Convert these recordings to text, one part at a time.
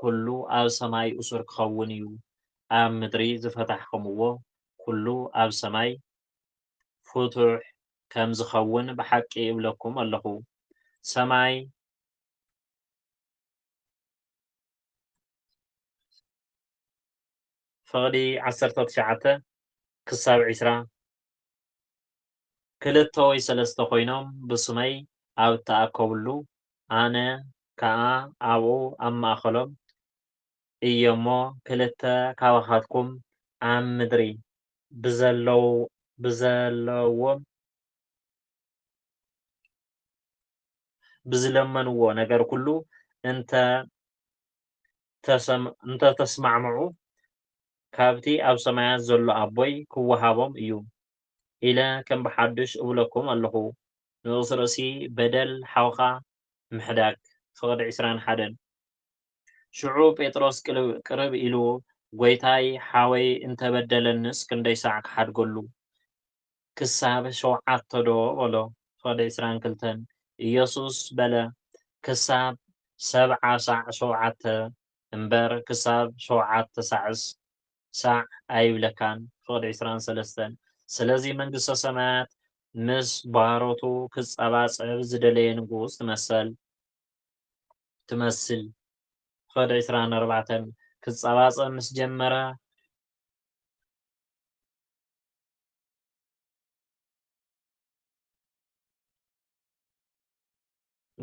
ኩሉ ኣብ ሰማይ እሱር ክኸውን እዩ ኣብ ምድሪ ዝፈታሕክምዎ ኩሉ ኣብ ሰማይ ፍቱሕ ከም ዝኸውን ብሓቂ ይብለኩም ኣለኹ ሰማይ ፍቕዲ 19 ክሳብ 20 ክልተ ወይ ሰለስተ ኮይኖም ብስመይ ኣብ ተኣከብሉ ኣነ ከዓ ኣብኡ ኣብ ማእኸሎም እየ እሞ ክልተ ካባኻትኩም ኣብ ምድሪ ብዘለዎም ብዝለመንዎ ነገር ኩሉ እንተተስማዕምዑ ካብቲ ኣብ ሰማያት ዘሎ ኣቦይ ክወሃቦም እዩ ኢለ ከም ብሓድሽ እብለኩም ኣለኹ ንኡስ ርእሲ በደል ሓውኻ ምሕዳግ ፍቕዲ 21 ሽዑ ጴጥሮስ ቅርብ ኢሉ ጎይታይ ሓወይ እንተበደለንስ ክንደይ ሰዓት ክሓድገሉ ክሳብ 7 ዶ በሎ ፍቕዲ 22 ኢየሱስ በለ ክሳብ 7 እምበር ክሳብ 7 ሳዕ ኣይብለካን ፍቕዲ 23 ስለዚ መንግስተ ሰማያት ምስ ባሮቱ ክጸባጸብ ዝደለየ ንጉስ ትመስል ፍቕዲ 24 ክጸባጸብ ምስ ጀመረ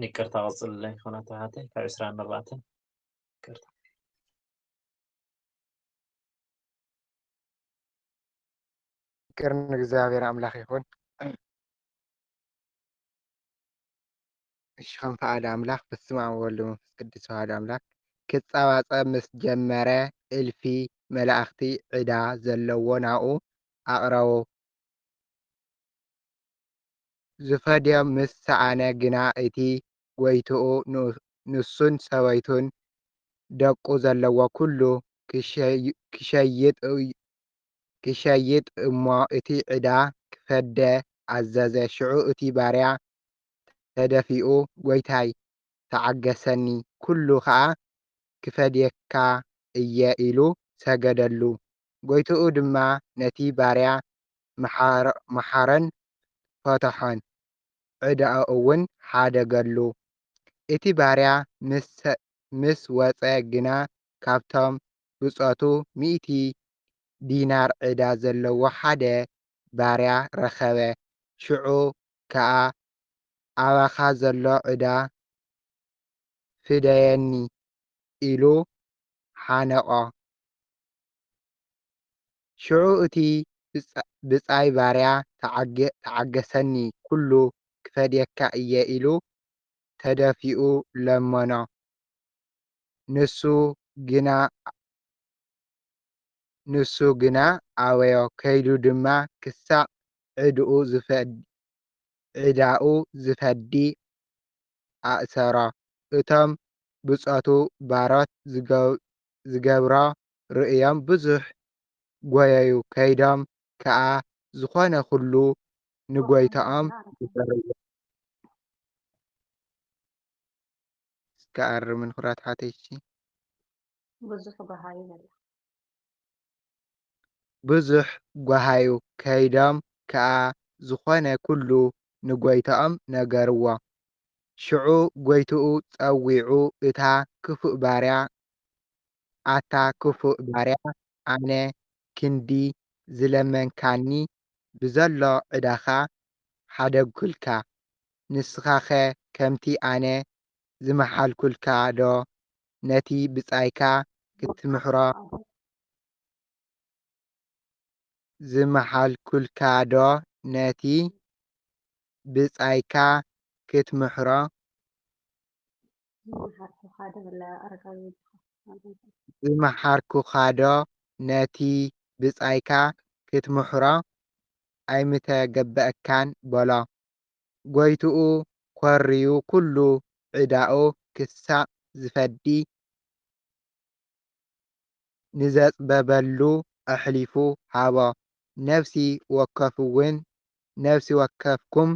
ይቅርታ ቅጽልለይ ኹነታተይ ካብ 24 ይቅርታ ቅርን እግዚአብሔር አምላክ ይሁን። እሺ ከም ፈቃደ አምላክ በስመ አብ ወወልድ ወመንፈስ ቅዱስ አሐዱ አምላክ ክጸባጸብ ምስ ጀመረ እልፊ መላእኽቲ ዕዳ ዘለዎ ናብኡ ኣቕረቦ ዝፈድዮም ምስ ሰኣነ ግና እቲ ጐይትኡ ንሱን ሰበይቱን ደቁ ዘለዎ ኩሉ ክሸይጥ እሞ እቲ ዕዳ ክፈደ ኣዘዘ። ሽዑ እቲ ባርያ ተደፊኡ ጐይታይ ተዓገሰኒ ኩሉ ከዓ ክፈድየካ እየ ኢሉ ሰገደሉ። ጐይትኡ ድማ ነቲ ባርያ መሓረን ፈትሖን ዕዳኡ እውን ሓደገሉ። እቲ ባርያ ምስ ወፀ ግና ካብቶም ብፆቱ 100 ዲናር ዕዳ ዘለዎ ሓደ ባርያ ረኸበ። ሽዑ ከዓ ኣባኻ ዘሎ ዕዳ ፍደየኒ ኢሉ ሓነቆ። ሽዑ እቲ ብጻይ ባርያ ተዓገሰኒ ኩሉ ክፈድየካ እየ ኢሉ ተደፊኡ ለመኖ። ንሱ ግና ኣበዮ ከይዱ ድማ ክሳዕ ዕዳኡ ዝፈዲ ኣእሰሮ። እቶም ብፆቱ ባሮት ዝገብሮ ርእዮም ብዙሕ ጐየዩ። ከይዶም ከዓ ዝኾነ ኩሉ ንጐይትኦም ይሰርዩ። እስከኣርምን ኩራት ሓተይሲ ብዙሕ ጓሃዩ ከይዶም ከዓ ዝኾነ ኩሉ ንጐይትኦም ነገርዎ። ሽዑ ጐይትኡ ጸዊዑ ኣታ ክፉእ ባርያ ኣነ ክንዲ ዝለመንካኒ ብዘሎ ዕዳኻ ሓደግኩልካ። ንስኻ ኸ ከምቲ ኣነ ዝመሓልኩልካ ዶ ነቲ ብጻይካ ክትምሕሮ ኣይምተገበአካን በሎ። ጐይትኡ ኰርዩ ኩሉ ዕዳኡ ክሳዕ ዝፈዲ ንዘጽበበሉ ኣሕሊፉ ሃቦ። ነፍሲ ወከፍኩም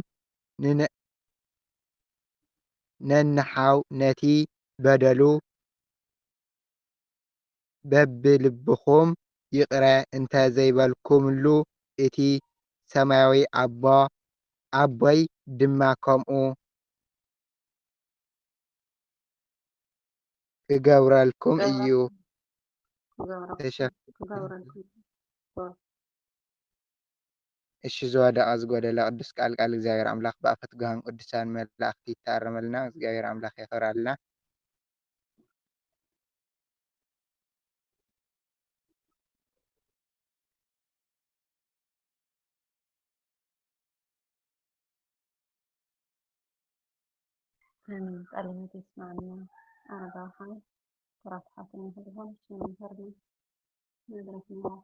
ነንሓው ነቲ በደሉ በብልብኹም ይቕረ እንተዘይበልኩምሉ እቲ ሰማያዊ ኣቦይ ድማ ከምኡ ክገብረልኩም እዩ። እሺ ዝወደቐ ዝጎደለ ቅዱስ ቃል እግዚአብሔር አምላክ ብኣፈ ትጉሃን ቅዱሳን መላእክቲ ይታረመልና። እግዚአብሔር አምላክ የኽብረልና። آمين. قال تسمعنا أنا ضاحي ترى حاطين هذول شنو هربنا ندرك نروح.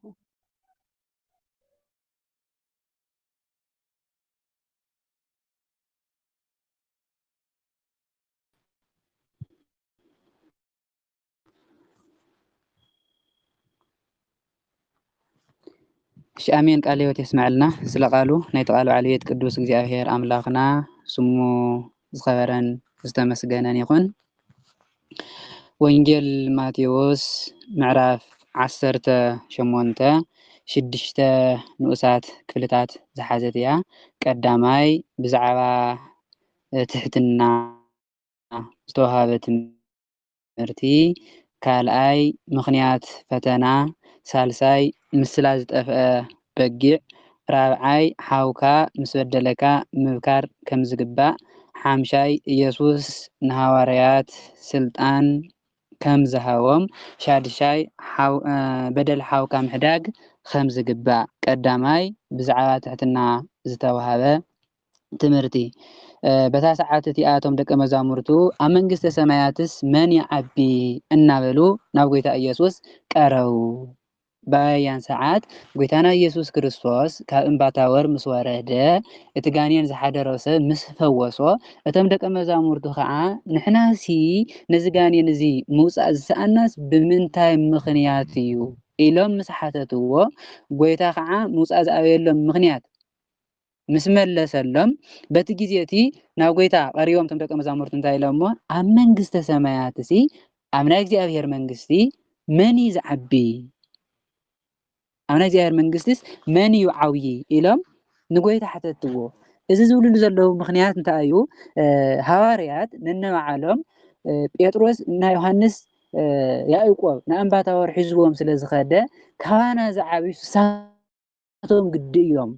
آمين. قال يسمع لنا سلقالو نيتقالو عليه قدوس እግዚአብሔር አምላክና ስሙ ዝኸበረን ዝተመስገነን ይኹን። ወንጌል ማቴዎስ ምዕራፍ 18 6 ንኡሳት ክፍልታት ዝሓዘት እያ። ቀዳማይ ብዛዕባ ትሕትና ዝተወሃበ ትምህርቲ፣ ካልኣይ ምኽንያት ፈተና፣ ሳልሳይ ምስላ ዝጠፍአ በጊዕ፣ ራብዓይ ሓውካ ምስ በደለካ ምብካር ከም ዝግባእ፣ ሓምሻይ ኢየሱስ ንሃዋርያት ስልጣን ከም ዝሃቦም፣ ሻድሻይ በደል ሓውካ ምሕዳግ ከም ዝግባእ። ቀዳማይ ብዛዕባ ትሕትና ዝተወሃበ ትምህርቲ። በታ ሰዓት እቲኣቶም ደቀ መዛሙርቱ ኣብ መንግስተ ሰማያትስ መን ይዓቢ እናበሉ ናብ ጎይታ ኢየሱስ ቀረቡ። በያን ሰዓት ጎይታና ኢየሱስ ክርስቶስ ካብ እምባታወር ምስ ወረደ እቲ ጋኔን ዝሓደሮ ሰብ ምስ ፈወሶ፣ እቶም ደቀ መዛሙርቱ ከዓ ንሕናሲ ነዚ ጋኔን እዚ ምውፃእ ዝሰኣናስ ብምንታይ ምኽንያት እዩ ኢሎም ምስ ሓተትዎ፣ ጎይታ ከዓ ምውፃእ ዝኣበየሎም ምኽንያት ምስ መለሰሎም በቲ ግዜ እቲ ናብ ጎይታ ቀሪቦም እቶም ደቀ መዛሙርቱ እንታይ ኢሎም እሞ ኣብ መንግስተ ሰማያት እዚ ኣብ ናይ እግዚኣብሔር መንግስቲ መን እዩ ዝዓቢ፣ ኣብ ናይ እግዚኣብሔር መንግስትስ መን እዩ ዓብዪ ኢሎም ንጎይታ ሓተትዎ። እዚ ዝብልሉ ዘለዉ ምኽንያት እንታይ እዩ? ሃዋርያት ነነባዕሎም ጴጥሮስ እና ዮሃንስ ያዕቆብ ንኣምባታወር ሒዝዎም ስለ ዝኸደ ካባና ዝዓብዩ ንሳቶም ግዲ እዮም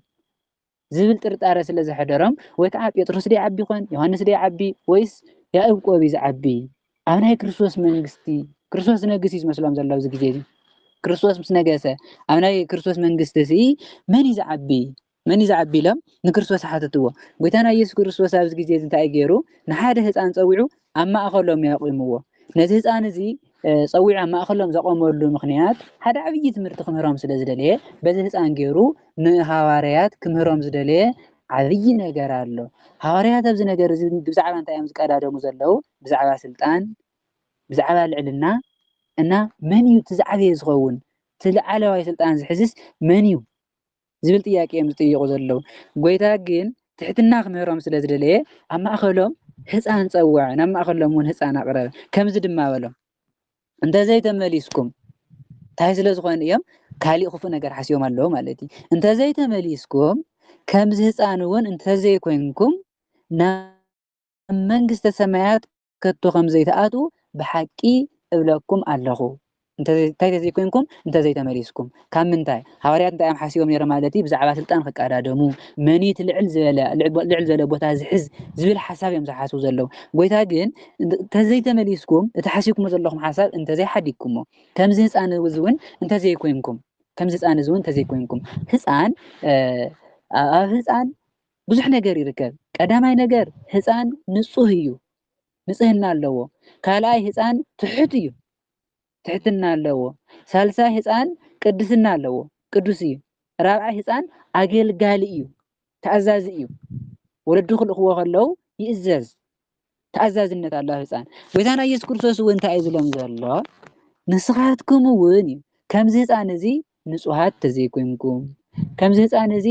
ዝብል ጥርጣረ ስለ ዝሕደሮም፣ ወይ ከዓ ጴጥሮስ ደ ይዓቢ ይኾን ዮሃንስ ደ ይዓቢ ወይስ ያዕቆብ እዩ ዝዓቢ? ኣብ ናይ ክርስቶስ መንግስቲ ክርስቶስ ዝነግስ እዩ ዝመስሎም ዘሎ ኣብዚ ግዜ እዚ ክርስቶስ ምስ ነገሰ ኣብ ናይ ክርስቶስ መንግስቲ እዚ መን እዩ ዝዓቢ መን እዩ ዝዓቢ ኢሎም ንክርስቶስ ሓተትዎ። ጎይታና ኢየሱስ ክርስቶስ ኣብዚ ግዜ እዚ እንታይ ገይሩ ንሓደ ህፃን ፀዊዑ ኣብ ማእኸሎም የቂምዎ። ነዚ ህፃን እዚ ፀዊዑ ኣብ ማእኸሎም ዘቆመሉ ምክንያት ሓደ ዓብዪ ትምህርቲ ክምህሮም ስለ ዝደለየ በዚ ህፃን ገይሩ ንሃዋርያት ክምህሮም ዝደለየ ዓብዪ ነገር ኣሎ። ሃዋርያት ኣብዚ ነገር እዚ ብዛዕባ እንታይ እዮም ዝቀዳደሙ ዘለው? ብዛዕባ ስልጣን፣ ብዛዕባ ልዕልና እና መን እዩ እቲ ዝዓበየ ዝኸውን እቲ ላዕለዋይ ስልጣን ዝሕዝስ መን እዩ ዝብል ጥያቄ እዮም ዝጥይቁ ዘለው። ጎይታ ግን ትሕትና ክምህሮም ስለ ዝደለየ ኣብ ማእኸሎም ህፃን ፀውዐ፣ ናብ ማእኸሎም እውን ህፃን ኣቕረበ። ከምዚ ድማ በሎም እንተዘይተመሊስኩም እንታይ ስለ ዝኾነ እዮም ካሊእ ክፉእ ነገር ሓሲቦም ኣለዉ ማለት እዩ። እንተዘይተመሊስኩም ከምዚ ህፃን እውን እንተዘይኮይንኩም ናብ መንግስተ ሰማያት ከቶ ከምዘይተኣትዉ ብሓቂ እብለኩም ኣለኹ። እንታይ ተዘይኮንኩም እንተዘይተመሊስኩም ካብ ምንታይ ሃዋርያት እንታይ እዮም ሓሲቦም ነይሮም ማለት እዩ? ብዛዕባ ስልጣን ክቀዳደሙ መኒት ልዕል ዝበለ ቦታ ዝሕዝ ዝብል ሓሳብ እዮም ዝሓስቡ ዘለው። ጎይታ ግን እንተዘይተመሊስኩም እቲ ሓሲብኩም ዘለኹም ሓሳብ እንተዘይሓዲግኩሞ ከምዚ ህፃን እውን እንተዘይኮንኩም ከምዚ ህፃን እውን እንተዘይኮንኩም። ህፃን ኣብ ህፃን ብዙሕ ነገር ይርከብ። ቀዳማይ ነገር ህፃን ንጹህ እዩ፣ ንጽህና ኣለዎ። ካልኣይ ህፃን ትሑት እዩ፣ ትሕትና ኣለዎ። ሳልሳይ ህፃን ቅድስና ኣለዎ፣ ቅዱስ እዩ። ራብዓይ ህፃን ኣገልጋሊ እዩ፣ ተኣዛዚ እዩ። ወለዱ ክልእኽዎ ከለው ይእዘዝ፣ ተኣዛዝነት ኣሎ ህፃን። ጎይታና ኢየሱስ ክርስቶስ እውን እንታይ እዩ ዝብሎም ዘሎ? ንስኻትኩም እውን እዩ ከምዚ ህፃን እዚ ንጹሃት እንተዘይኮንኩም፣ ከምዚ ህፃን እዚ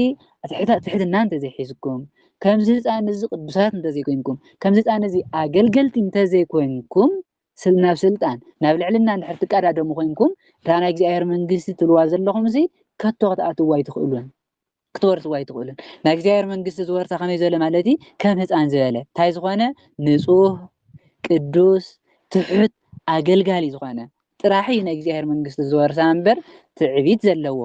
ትሕትና እንተዘይሒዝኩም፣ ከምዚ ህፃን እዚ ቅዱሳት እንተዘይኮንኩም፣ ከምዚ ህፃን እዚ ኣገልገልቲ እንተዘይኮንኩም ናብ ስልጣን ናብ ልዕልና እንድሕር ትቀዳደሙ ኮይንኩም እታ ናይ እግዚኣብሔር መንግስቲ ትልዋ ዘለኹም እዚ ከቶ ክትኣትዋ ኣይትኽእሉን ክትወርስዋ ኣይትኽእሉን። ናይ እግዚኣብሔር መንግስቲ ዝወርሳ ከመይ ዝበለ ማለት እዩ ከም ህፃን ዝበለ እንታይ ዝኾነ ንፁህ ቅዱስ ትሑት ኣገልጋሊ ዝኾነ ጥራሕ ናይ እግዚኣብሔር መንግስቲ ዝወርሳ እምበር ትዕቢት ዘለዎ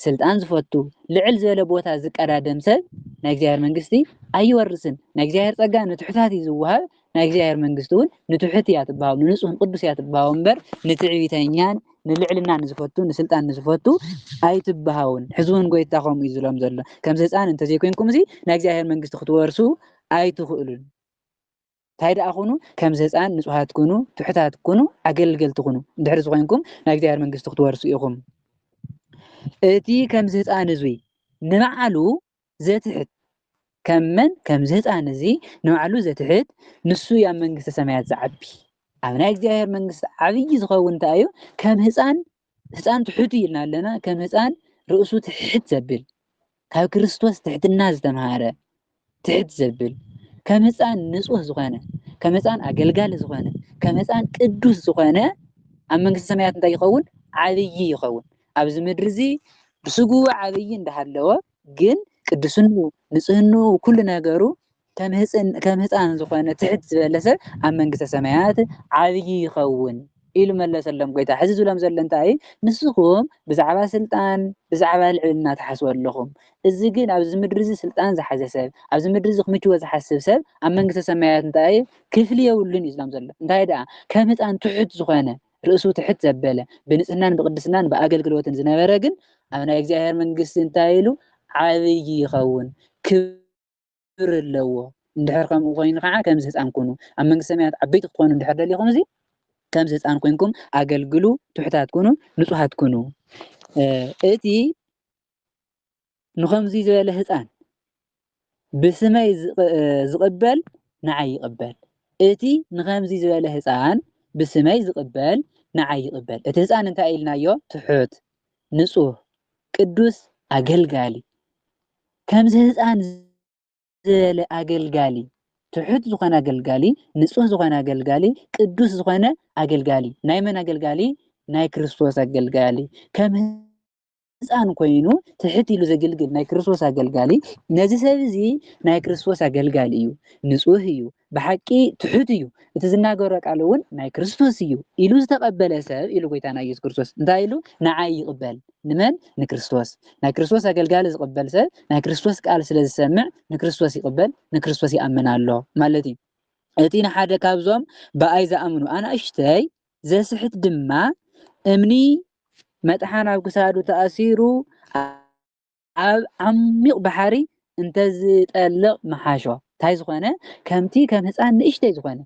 ስልጣን ዝፈቱ ልዕል ዝበለ ቦታ ዝቀዳደም ሰብ ናይ እግዚኣብሔር መንግስቲ ኣይወርስን። ናይ እግዚኣብሔር ፀጋ ንትሑታት እዩ ዝወሃብ ናይ እግዚኣብሔር መንግስቲ እውን ንትሑት እያ ትበሃው ንንፁህን ቅዱስ እያ ትበሃው እምበር ንትዕቢተኛን ንልዕልና ንዝፈቱ ንስልጣን ንዝፈቱ ኣይትበሃውን። ሕዚ እውን ጎይታ ከምኡ እዩ ዝብሎም ዘሎ ከምዚ ህፃን እንተዘይኮንኩም እዚ ናይ እግዚኣብሔር መንግስቲ ክትወርሱ ኣይትኽእሉን። እንታይ ደኣ ኩኑ ከምዚ ህፃን ንፁሃት ኩኑ ትሑታት ኩኑ ኣገልገልቲ ኩኑ እንድሕር ኮይንኩም ናይ እግዚኣብሔር መንግስቲ ክትወርሱ ኢኹም። እቲ ከምዚ ህፃን እዚ ንባዕሉ ዘትሕት ከመን ከምዚ ህፃን እዚ ንባዕሉ ዘትሕት ንሱ ያ መንግስቲ ሰማያት ዝዓቢ ኣብ ናይ እግዚኣብሔር መንግስቲ ዓብይ ዝኸውን እንታይ እዩ ከም ህፃን ትሑት ኢልና ኣለና ከም ህፃን ርእሱ ትሕት ዘብል ካብ ክርስቶስ ትሕትና ዝተምሃረ ትሕት ዘብል ከም ህፃን ንፁህ ዝኾነ ከም ህፃን ኣገልጋሊ ዝኾነ ከም ህፃን ቅዱስ ዝኾነ ኣብ መንግስቲ ሰማያት እንታይ ይኸውን ዓብይ ይኸውን። ኣብዚ ምድሪ እዚ ብስጉ ዓብይ እንዳሃለወ ግን ቅዱስኑ ንፅህኑ ኩሉ ነገሩ ከም ህፃን ዝኾነ ትሕት ዝበለ ሰብ ኣብ መንግስቲ ሰማያት ዓብይ ይኸውን ኢሉ መለሰሎም ጎይታ። ሕዚ ዝብሎም ዘሎ እንታይ ንስኹም ብዛዕባ ስልጣን ብዛዕባ ልዕልና ትሓስቡ ኣለኹም። እዚ ግን ኣብዚ ምድሪ እዚ ስልጣን ዝሓዘ ሰብ ኣብዚ ምድሪ እዚ ክምችዎ ዝሓስብ ሰብ ኣብ መንግስቲ ሰማያት እንታይ ክፍሊ የብሉን እዩ ዝብሎም ዘሎ። እንታይ ደኣ ከም ህፃን ትሑት ዝኾነ ርእሱ ትሕት ዘበለ ብንፅህናን ብቅድስናን ብኣገልግሎትን ዝነበረ ግን ኣብ ናይ እግዚኣብሔር መንግስቲ እንታይ ኢሉ ዓብይ ይኸውን ክብር ኣለዎ። እንድሕር ከምኡ ኮይኑ ከዓ ከምዚ ህፃን ኩኑ ኣብ መንግስቲ ሰማያት ዓበይቲ ክትኮኑ እንድሕር ደሊኹም እዚ ከምዚ ህፃን ኮይንኩም ኣገልግሉ ትሑታት ኩኑ ንፁሃት ኩኑ። እቲ ንከምዚ ዝበለ ህፃን ብስመይ ዝቕበል ንዓይ ይቕበል። እቲ ንከምዚ ዝበለ ህፃን ብስመይ ዝቕበል ንዓይ ይቕበል። እቲ ህፃን እንታይ ኢልናዮ ትሑት ንፁህ ቅዱስ ኣገልጋሊ ከምዚ ህፃን ዝበለ ኣገልጋሊ ትሑት ዝኾነ ኣገልጋሊ ንፁህ ዝኾነ ኣገልጋሊ ቅዱስ ዝኾነ ኣገልጋሊ ናይ መን ኣገልጋሊ ናይ ክርስቶስ ኣገልጋሊ ከም ህፃን ኮይኑ ትሕት ኢሉ ዘገልግል ናይ ክርስቶስ ኣገልጋሊ ነዚ ሰብ እዚ ናይ ክርስቶስ ኣገልጋሊ እዩ ንፁህ እዩ ብሓቂ ትሑት እዩ እቲ ዝናገሮ ቃል እውን ናይ ክርስቶስ እዩ ኢሉ ዝተቐበለ ሰብ ኢሉ ጎይታና ኢየሱስ ክርስቶስ እንታይ ኢሉ ንዓይ ይቕበል። ንመን ንክርስቶስ ናይ ክርስቶስ ኣገልጋሊ ዝቕበል ሰብ ናይ ክርስቶስ ቃል ስለ ዝሰምዕ ንክርስቶስ ይቕበል ንክርስቶስ ይኣምን ኣሎ ማለት እዩ። እቲ ንሓደ ካብዞም ብኣይ ዝኣምኑ ኣናእሽተይ ዘስሕት ድማ እምኒ መጥሓን ኣብ ክሳዱ ተኣሲሩ ኣብ ዓሚቕ ባሕሪ እንተዝጠልቕ መሓሾ እንታይ ዝኾነ ከምቲ ከም ህፃን ንእሽተይ ዝኾነ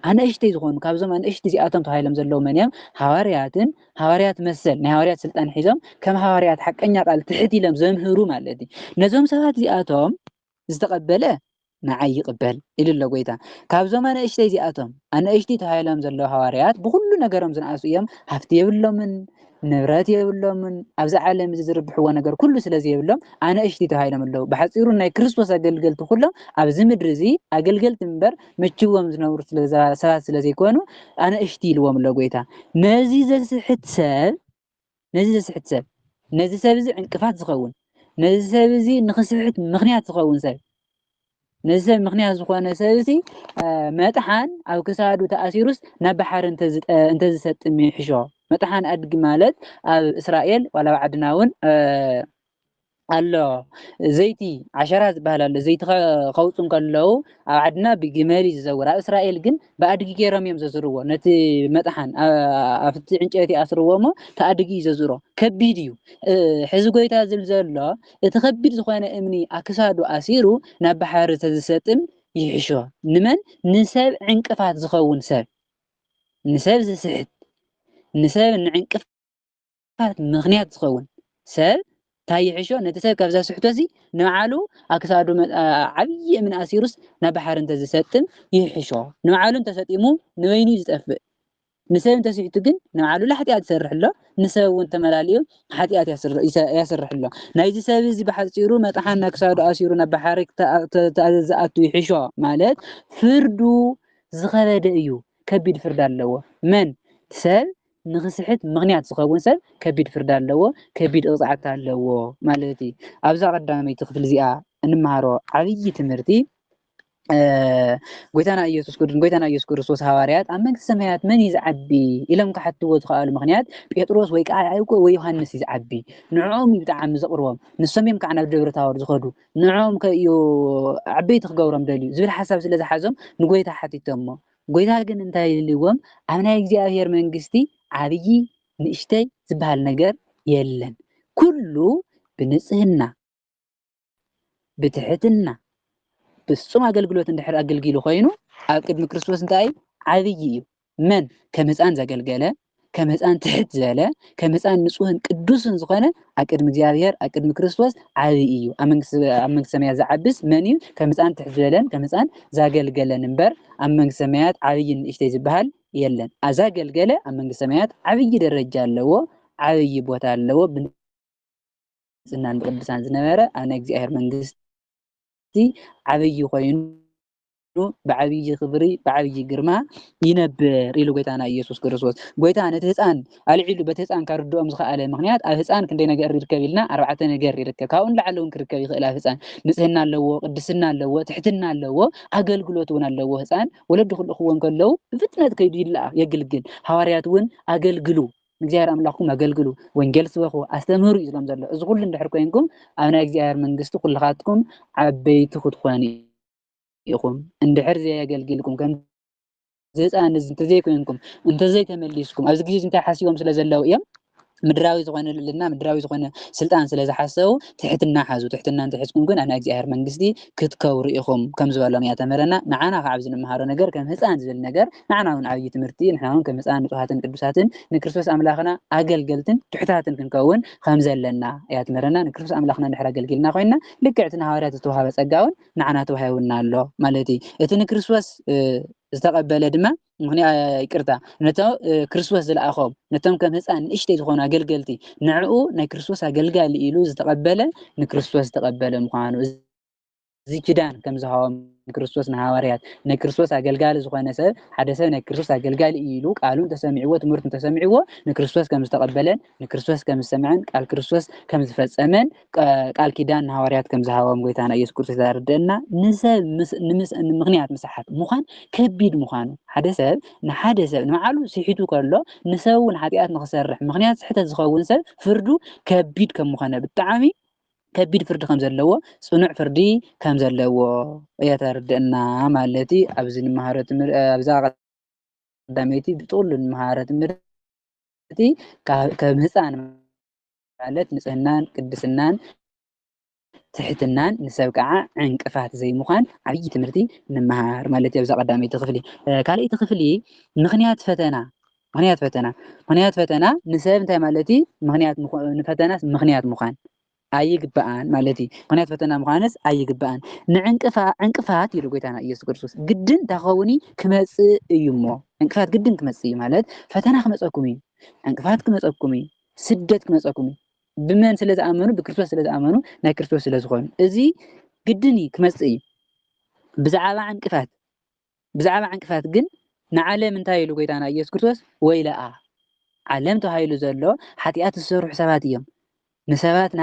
ኣናእሽተይ ዝኾኑ ካብዞም ኣናእሽቲ እዚኣቶም ተባሂሎም ዘለዉ መን እዮም ሃዋርያትን ሃዋርያት መሰል ናይ ሃዋርያት ስልጣን ሒዞም ከም ሃዋርያት ሓቀኛ ቃል ትሕት ኢሎም ዘምህሩ ማለት እዩ። ነዞም ሰባት እዚኣቶም ዝተቐበለ ንዓይ ይቕበል ኢሉ ኣሎ ጎይታ። ካብዞም ኣናእሽተይ እዚኣቶም ኣናእሽቲ ተባሂሎም ዘለዉ ሃዋርያት ብኩሉ ነገሮም ዝነኣሱ እዮም ሃፍቲ የብሎምን ንብረት የብሎምን ኣብዚ ዓለም እዚ ዝርብሕዎ ነገር ኩሉ ስለዚ የብሎም ኣናእሽቲ ተባሂሎም ኣለዉ። ብሓፂሩ ናይ ክርስቶስ ኣገልገልቲ ኩሎም ኣብዚ ምድሪ እዚ ኣገልገልቲ እምበር ምችዎም ዝነብሩ ሰባት ስለዘይኮኑ ኣናእሽቲ ኢልዎም ኣሎ ጎይታ። ነዚ ዘስሕት ሰብ ነዚ ሰብ እዚ ዕንቅፋት ዝኸውን ነዚ ሰብ እዚ ንክስሕት ምክንያት ዝኸውን ሰብ ነዚ ሰብ ምክንያት ዝኾነ ሰብ እዚ መጥሓን ኣብ ክሳዱ ተኣሲሩስ ናብ ባሕሪ እንተዝሰጥም ይሕሾ። መጥሓን ኣድጊ ማለት ኣብ እስራኤል ዋላ ኣብ ዓድና እውን ኣሎ ዘይቲ ዓሸራ ዝበሃል ኣሎ። ዘይቲ ከውፅኡ ከለዉ ኣብ ዓድና ብግመል እዩ ዝዘውር ኣብ እስራኤል ግን ብኣድጊ ገይሮም እዮም ዘዝርዎ። ነቲ መጥሓን ኣብቲ ዕንጨይቲ ኣስርዎ እሞ ተኣድጊ እዩ ዘዝሮ ከቢድ እዩ። ሕዚ ጎይታ ዝብል ዘሎ እቲ ከቢድ ዝኾነ እምኒ ኣብ ክሳዱ ኣሲሩ ናብ ባሕሪ ተዝሰጥም ይሕሾ። ንመን ንሰብ ዕንቅፋት ዝኸውን ሰብ ንሰብ ዝስሕት ንሰብ ንዕንቅፋት ምክንያት ዝኸውን ሰብ እንታይ ይሕሾ ነቲ ሰብ ካብዛ ስሕቶ እዚ ንባዕሉ ኣብ ክሳዱ ዓብይ እምኒ ኣሲሩስ ናብ ባሕሪ እንተዝሰጥም ይሕሾ። ንባዕሉ እንተሰጢሙ ንበይኑ ዝጠፍእ ንሰብ እንተስሕቱ ግን ንባዕሉ ሓጢኣት ይሰርሕ ኣሎ ንሰብ እውን ተመላልዩ ሓጢኣት ያሰርሕ ኣሎ። ናይዚ ሰብ እዚ ብሓፂሩ መጥሓን ናብ ክሳዱ ኣሲሩ ናብ ባሕሪ ዝኣቱ ይሕሾ ማለት ፍርዱ ዝኸበደ እዩ ከቢድ ፍርዲ ኣለዎ። من ሰብ ንኽስሕት ምኽንያት ዝኸውን ሰብ ከቢድ ፍርዲ ኣለዎ ከቢድ ቅፅዓት ኣለዎ ማለት እዩ ኣብዛ ቀዳመይቲ ክፍሊ እዚኣ እንመሃሮ ዓብይ ትምህርቲ ጎይታና ኢየሱስ ክርስቶስ ሃዋርያት ኣብ መንግስቲ ሰማያት መን እዩ ዝዓቢ ኢሎም ክሓትዎ ዝኽኣሉ ምክንያት ጴጥሮስ ወይ ከዓ ያዕቆብ ወይ ዮሃንስ እዩ ዝዓቢ ንዕኦም እዩ ብጣዕሚ ዘቕርቦም ንሶም እዮም ከዓ ናብ ደብረ ታቦር ዝኸዱ ንዕኦም ከእዩ ዓበይቲ ክገብሮም ደልዩ ዝብል ሓሳብ ስለ ዝሓዞም ንጎይታ ሓቲቶሞ ጎይታ ግን እንታይ ኢልዎም ኣብ ናይ እግዚኣብሔር መንግስቲ ዓብይ ንእሽተይ ዝበሃል ነገር የለን ኩሉ ብንጽህና ብትሕትና ፍጹም ኣገልግሎት እንድሕር ኣገልጊሉ ኮይኑ ኣብ ቅድሚ ክርስቶስ እንታይ ዓብይ እዩ መን ከም ህፃን ዘገልገለ ከም ህፃን ትሕት ዝበለ ከም ህፃን ንጹህን ቅዱስን ዝኾነ ኣብ ቅድሚ እግዚኣብሔር ኣብ ቅድሚ ክርስቶስ ዓብይ እዩ ኣብ መንግስቲ ሰማያት ዝዓብስ መን እዩ ከም ህፃን ትሕት ዝበለን ከም ህፃን ዘገልገለን እምበር ኣብ መንግስቲ ሰማያት ዓብይ ንእሽተይ ዝበሃል የለን ኣዛገልገለ ኣብ መንግስቲ ሰማያት ዓብይ ደረጃ ኣለዎ ዓብይ ቦታ ኣለዎ ብንጽህናን ብቅድሳን ዝነበረ ኣብ ናይ እግዚኣብሔር መንግስቲ ዓብይ ኮይኑ بعبي خبري بعبي جرما ينبر إلو قيتانا يسوع كريستوس قيتانا تهزان العيلو بتهزان كاردو أمزخ على مغنيات أهزان كندينا جري ركبيلنا 4 جري ركب كاون لعلهم كركبي خلا هزان نسهنا لو قدسنا لو تحتنا لو أقل قلوتنا لو هزان ولا دخل أخوان كلو فتنة كيدي لا يقلقل حوارياتون أقل قلو نجار أملاكم أقلقلو وإنجيل سواه أستمروا إسلام زلا أزغل لندحركينكم أنا أجار من قصة كل خاتكم عبيت خطواني يقوم اندحر زي أقلقلكم كم زي أنا زنت زي كونكم أنت زي تمليسكم أو زي أنت حاسيهم سلا زلاو يوم مدراوي زغنا لنا مدراوي زغنا سلطان سلا زحسوا تحتنا حازو تحتنا أنت حسكم كن أنا أجار من قصدي كتكور إخوم كم زوالهم يعتمرنا معنا عابزنا مهارو نجار كم هسان زل نجار معنا من عبية مرتين نحن كم هسان نطهاتن قدساتن نكرسوس أملاخنا أقل قلتن تحتاتن كنكون خمزة لنا يعتمرنا نكرسوس أملاخنا نحرق قلنا خوينا لكعتنا هوارات توها بس أجاون معنا توهاونا الله مالتي إتنكرسوس استقبل دما مهني يكرتا نتو كريستوس زلأخوم نتم كم هسان إشتي تخونا قلقلتي نعو نكريستوس قلقال إيلو زتقبل نكريستوس تقبل مخانو زي كدان كم زهاوم كريستوس نهاوريات نكريستوس قلقال زخوانا سب حدثا نكريستوس قلقال إيلو قالوا تسمعوا تمرت تسمعوا نكريستوس كم استقبلن نكريستوس كم سمعن قال كريستوس كم زفصمن قال كدان نهاوريات كم زهاوم قيتانا يسوع كريستوس داردنا نسب مغنيات مسحات مخان كبيد مخانو حدثا نحدثا نعلو سيحيتو كله نسو نحديات نخسرح مغنيات حتى زخون سب فردو كبيد كم مخانا بالتعامي كبير فرد خمسة لوا صنع فردي خمسة لوا يترددنا مالتي أبزين مهارة أبزاغ دميتي بطول المهارة مرتي كمهسان مالت نسهنان قدسنان تحتنان نسوقع عنك فات زي مخان عبي تمرتي نمهار مالتي أبزاغ دميتي تخفلي كالي تخفلي مغنيات فتنا نساب انتهي مالتي مغنيات فتنا مغنيات مخان أيقبان مالتي قناة فتنا مخانس أيقبان عنقفات يلو قيتانا يسوع كريستوس جدن تخوني كمس يمو عنقفات جدن كمس مالت فتنا خمس أكمي عنقفات كمس أكمي سدت كمس أكمي بمن سلز آمنوا بكريستوس سلز آمنوا نا كريستوس سلز خون إزي جدني كمس بزعابة عنقفات جن نعلم انتهي يلو قيتانا يسوع كريستوس ويلا علمته هاي لو زلو حتيات السر حساباتيهم نسبات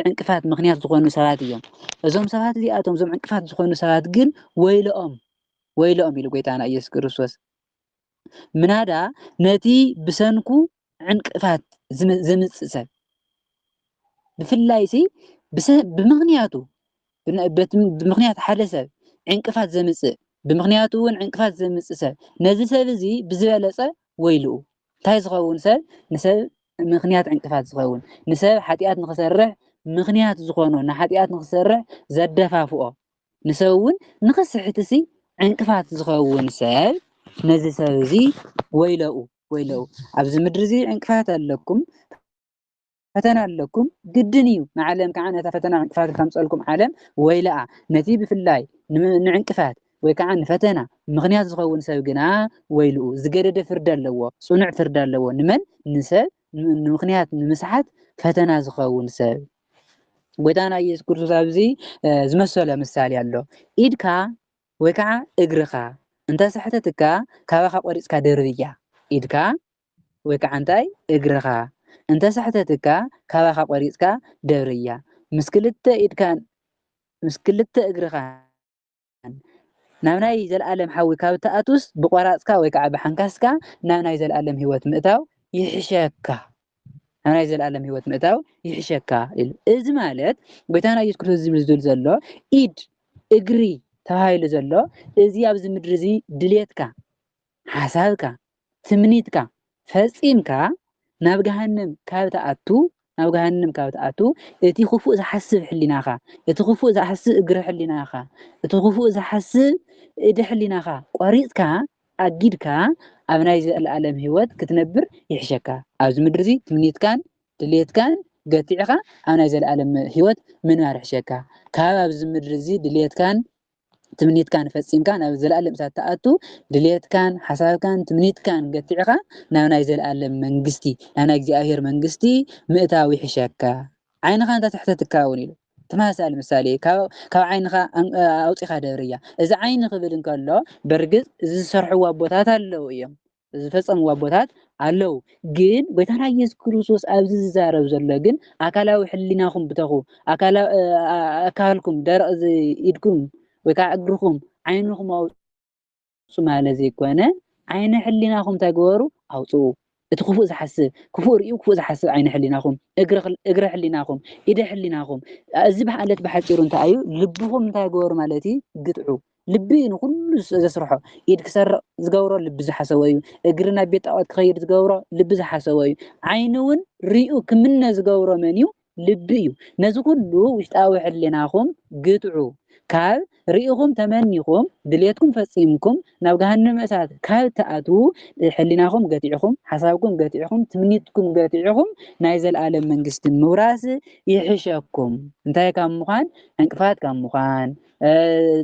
عنقفات مغنيات زخونو سبات እዮም እዞም ሰባት እዚኣቶም እዞም عنقفات ዝኮኑ ሰባት ግን ወይለኦም ኢሉ ጌታና ኢየሱስ ክርስቶስ ምናዳ ነቲ ብሰንኩ عنقفات ዘምጽእ ሰብ ብፍላይሲ ብምክንያት ሓደ ሰብ عنقفات ዘምጽእ ብምክንያቱ እውን عنقفات ዘምጽእ ሰብ ነዚ ሰብ እዚ ብዝበለጸ ወይልኡ እንታይ ዝኸውን ሰብ ንሰብ مخنيات عنقفات زخون نسب حتيات نخسرح مخنيات زخونه نحتيات نخسرح زدفافؤه نسوون نخسحتسي عنقفات زخون سب نزي سبزي ويلو أبز مدرزي عنقفات لكم فتنا لكم قدنيو معلم كعانة فتنا عنقفات خمس لكم عالم ويلا نتيب في الله نعنقفات ويكعن فتنا مخنيات زخون سبقنا ويلو زقرد فردان لو صنع فردان لو نمن نسب مخنيات مسحات فتنا زخون سب قدانا يسوع كريستوس أبزي زمسله مثال يالله إيدكا ويكع إجرخا أنت صحتك كواخا قريسكا دربيا ኢድካ ወይ ከዓ እንታይ እግርኻ እንተሳሕተትካ ካባኻ ቆሪፅካ ደብርያ ምስ ክልተ ኢድካን ምስ ክልተ እግርኻን ናብ ናይ ዘለኣለም ሓዊ ካብ ተኣቱስ ብቆራፅካ ወይ ከዓ ብሓንካስካ ናብ ናይ ዘለኣለም ሂወት ምእታው ይሕሸካ ናብ ናይ ዘለኣለም ሂወት ምእታው ይሕሸካ ኢሉ እዚ ማለት ጎይታና ኢየሱስ ክርስቶስ ዝብል ዘሎ ኢድ እግሪ ተባሂሉ ዘሎ እዚ ኣብዚ ምድሪ እዚ ድሌትካ ሓሳብካ ትምኒትካ ፈፂምካ ናብ ገሃነም ካብ ተኣቱ እቲ ክፉእ ዝሓስብ ሕሊናኻ እቲ ክፉእ ዝሓስብ እግሪ ሕሊናኻ እቲ ክፉእ ዝሓስብ እዲ ሕሊናኻ ቆሪፅካ ኣጊድካ ኣብ ናይ ዘለኣለም ሂወት ክትነብር ይሕሸካ ኣብዚ ምድሪ እዚ ትምኒትካን ድሌትካን ገቲዕኻ ኣብ ናይ ዘለኣለም ሂወት ምንባር ይሕሸካ ካብ ኣብዚ ምድሪ እዚ ድሌትካን ትምኒትካን ፈፂምካ ናብ ዘለኣለም እሳት ተኣቱ ድሌትካን ሓሳብካን ትምኒትካን ገቲዕኻ ናብ ናይ ዘለኣለም መንግስቲ ናብ ናይ እግዚኣብሔር መንግስቲ ምእታው ይሕሸካ ዓይንኻ እንተትሕተትካ እውን ኢሉ ተመሳሳሊ ምሳሌ ካብ ዓይንኻ ኣውፂኻ ደብርያ እዚ ዓይኒ ክብል እንከሎ በርግጥ እዚ ዝሰርሕዎ ኣቦታት ኣለው እዮም ዝፈፀምዎ ኣቦታት ኣለው ግን ጎይታና ኢየሱስ ክርስቶስ ኣብዚ ዝዛረብ ዘሎ ግን ኣካላዊ ሕሊናኹም ብተኹ ኣካልኩም ደረቕ ኢድኩም ወይ ከዓ እግርኩም ዓይንኩም ኣውፁ ማለት ዘይኮነ ዓይነ ሕሊናኹም ተግበሩ ኣውፅኡ እቲ ክፉእ ዝሓስብ ክፉእ ርእዩ ክፉእ ዝሓስብ ዓይነ ሕሊናኹም እግረ ሕሊናኹም ኢደ ሕሊናኹም እዚ በዓለት ብሓፂሩ እንታይ እዩ ልብኹም እንታይ ገበሩ ማለት እዩ ግጥዑ ልቢ ንኩሉ ዘስርሖ ኢድ ክሰርቕ ዝገብሮ ልቢ ዝሓሰቦ እዩ እግሪ ናብ ቤት ጣዖት ክኸይድ ዝገብሮ ልቢ ዝሓሰቦ እዩ ዓይኒ እውን ርእዩ ክምነ ዝገብሮ መን እዩ ልቢ እዩ ነዚ ኩሉ ውሽጣዊ ሕሊናኹም ግጥዑ ካብ ርእኹም ተመኒኹም ድሌትኩም ፈፂምኩም ናብ ገሃነመ እሳት ካብ ተኣትዉ ሕሊናኹም ገቲዕኹም ሓሳብኩም ገቲዕኹም ትምኒትኩም ገቲዕኹም ናይ ዘለኣለም መንግስቲ ምውራስ ይሕሸኩም እንታይ ካብ ምዃን ዕንቅፋት ካብ ምዃን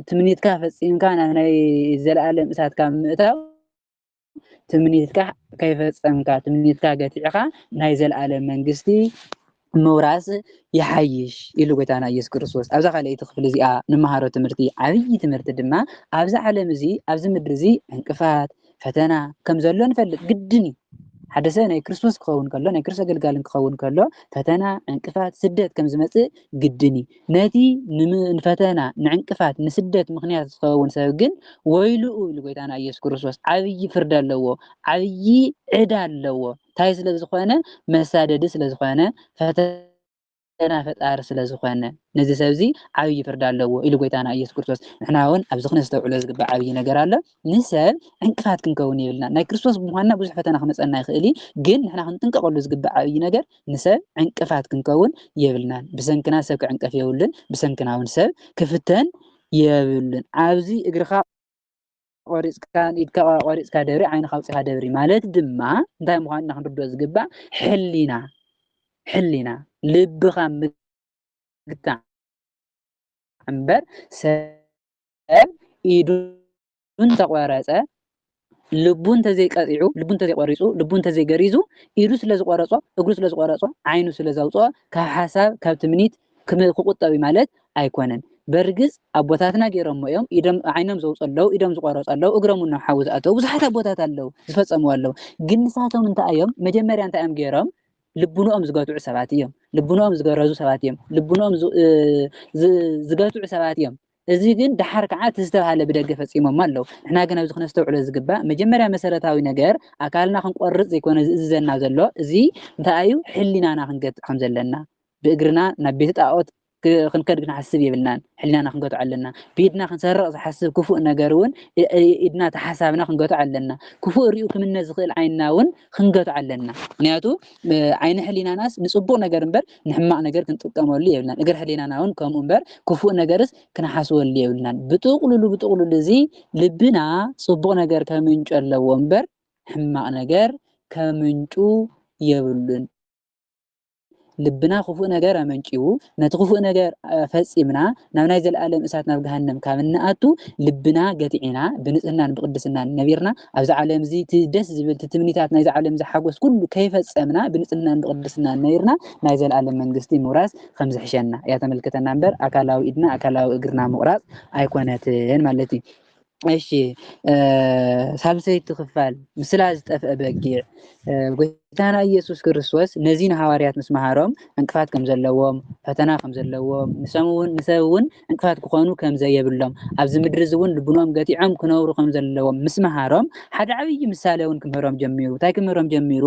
ትምኒትካ ፈፂምካ ናብ ናይ ዘለኣለም እሳት ካብ ምእታው ትምኒትካ ከይፈፀምካ ትምኒትካ ገቲዕኻ ናይ ዘለኣለም መንግስቲ ምውራስ ይሓይሽ ኢሉ ጎይታና ኢየሱስ ክርስቶስ ኣብዛ ካልአይቲ ክፍሊ እዚኣ ንመሃሮ ትምህርቲ ዓብይ ትምህርቲ ድማ ኣብዚ ዓለም እዚ ኣብዚ ምድሪ እዚ ዕንቅፋት ፈተና ከም ዘሎ ንፈልጥ ግድን እዩ ሓደ ሰብ ናይ ክርስቶስ ክኸውን ከሎ ናይ ክርስቶስ ኣገልጋሊ ክኸውን ከሎ ፈተና ዕንቅፋት ስደት ከም ዝመፅእ ግድን እዩ ነቲ ንፈተና ንዕንቅፋት ንስደት ምክንያት ዝኸውን ሰብ ግን ወይሉኡ ኢሉ ጎይታና ኢየሱስ ክርስቶስ ዓብይ ፍርዲ ኣለዎ ዓብይ ዕዳ ኣለዎ እንታይ ስለ ዝኾነ መሳደዲ ስለ ዝኾነ ፈተና ፈጣሪ ስለ ዝኾነ ነዚ ሰብ እዚ ዓብይ ፍርዲ ኣለዎ ኢሉ ጎይታና ኢየሱስ ክርስቶስ ንሕና እውን ኣብዚ ክነስተውዕሎ ዝግባእ ዓብይ ነገር ኣሎ ንሰብ ዕንቅፋት ክንከውን የብልና ናይ ክርስቶስ ብምዃንና ብዙሕ ፈተና ክመፀና ይኽእል ግን ንሕና ክንጥንቀቐሉ ዝግባእ ዓብይ ነገር ንሰብ ዕንቅፋት ክንከውን የብልናን ብሰንክና ሰብ ክዕንቀፍ የብሉን ብሰንክና እውን ሰብ ክፍተን የብሉን ኣብዚ እግርኻ ቆሪፅካ ኢድካ ቆሪፅካ ደብሪ ዓይንኻ ኣውፂኻ ደብሪ ማለት ድማ እንታይ ምዃንና ክንርድኦ ዝግባእ ሕሊና ልብኻ ምግታዕ እምበር ሰብ ኢዱ እንተቆረፀ ልቡ እንተዘይቀጢዑ ልቡ እንተዘይቆሪፁ ልቡ እንተዘይገሪዙ ኢዱ ስለዝቆረፆ እግሩ ስለዝቆረፆ ዓይኑ ስለዘውፅኦ ካብ ሓሳብ ካብ ትምኒት ክቁጠብ ማለት ኣይኮነን በርግፅ ኣቦታትና ገይሮሞ እዮም ኢዶም ዓይኖም ዘውፀለው ኢዶም ዝቆረፀለው እግሮም እውን ሓዊ ዝኣተው ብዙሓት ኣቦታት ኣለው ዝፈፀሙ ኣለው ግን ንሳቶም እንታይ እዮም መጀመርያ እንታይ እዮም ገይሮም ልቡኖኦም ዝገትዑ ሰባት እዮም ልቡኖኦም ዝገረዙ ሰባት እዮም ልቡኖኦም ዝገትዑ ሰባት እዮም እዚ ግን ድሓር ከዓ ዝተባሃለ ብደገ ፈፂሞም ኣለው ንሕና ግን ኣብዚ ክነስተውዕሎ ዝግባእ መጀመርያ መሰረታዊ ነገር ኣካልና ክንቆርፅ ዘይኮነ ዝእዘዘና ዘሎ እዚ እንታይ እዩ ሕሊናና ክንገጥዕ ከም ዘለና ብእግርና ናብ ቤተ ጣዖት ክንከድ ክንሓስብ የብልናን ሕሊናና ክንገትዕ ኣለና ብኢድና ክንሰርቕ ዝሓስብ ክፉእ ነገር እውን ኢድና ተሓሳብና ክንገትዕ ኣለና ክፉእ ርእዩ ክምነ ዝኽእል ዓይንና እውን ክንገትዕ ኣለና ምክንያቱ ዓይኒ ሕሊናናስ ንፅቡቅ ነገር እምበር ንሕማቅ ነገር ክንጥቀመሉ የብልናን እግር ሕሊናና እውን ከምኡ እምበር ክፉእ ነገርስ ክንሓስበሉ የብልናን ብጥቕልሉ እዚ ልብና ፅቡቅ ነገር ከምንጩ ኣለዎ እምበር ሕማቅ ነገር ከምንጩ የብሉን ልብና ክፉእ ነገር ኣመንጭው ነቲ ክፉእ ነገር ፈፂምና ናብ ናይ ዘለኣለም እሳት ናብ ገሃነም ካብ እንኣቱ ልብና ገቲዕና ብንፅህናን ብቅድስናን ነቢርና ኣብዚ ዓለም እዚ ደስ ዝብል ትምኒታት ናይዚ ዓለም ዝሓጎስ ኩሉ ከይፈፀምና ብንፅህናን ብቅድስናን ነቢርና ናይ ዘለኣለም መንግስቲ ምውራስ ከም ዝሕሸና እያ ተመልክተና እምበር ኣካላዊ ኢድና ኣካላዊ እግርና ምቁራፅ ኣይኮነትን ማለት እዩ እሺ ሳልሰይቲ ክፋል ምስላ ዝጠፍአ በጊዕ ጎይታና ኢየሱስ ክርስቶስ ነዚህን ሐዋርያት ምስ መሃሮም እንቅፋት ከም ዘለዎም ፈተና ከም ዘለዎም ንሰብ እውን እንቅፋት ክኾኑ ከም ዘየብሎም ኣብዚ ምድሪ እዚ እውን ልብኖም ገቲዖም ክነብሩ ከም ዘለዎም ምስ መሃሮም ሓደ ዓብይ ምሳሌ እውን ክምህሮም ጀሚሩ እንታይ ክምህሮም ጀሚሩ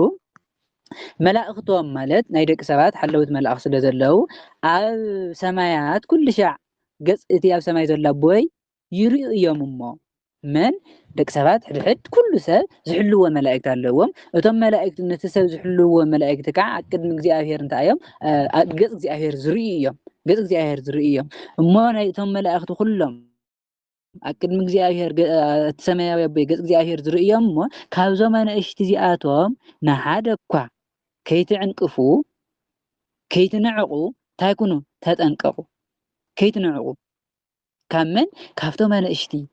መላእክቶም ማለት ናይ ደቂ ሰባት ሓለውት መላእክት ስለ ዘለው ኣብ ሰማያት ኩሉ ሻዕ ገጽ እቲ ኣብ ሰማይ ዘሎ ቦይ ይርእዩ እዮም እሞ من دك سبات حد كل سب زحلوه ملائكة اللوم وتم ملائكة نتسب زحلوه ملائكة كع أكد من زي أهير انت أيام قص زي أهير زرية قص زي أهير زرية ما نيتم ملائكة كلهم أكد من زي أهير تسمى يبي قص زي أهير زرية ما كابزو ما نشتزياتهم نحد كوا كيت عنكفو كيت نعقو تاكونو تتنققو كيت نعقو كمن كافتو ما نشتي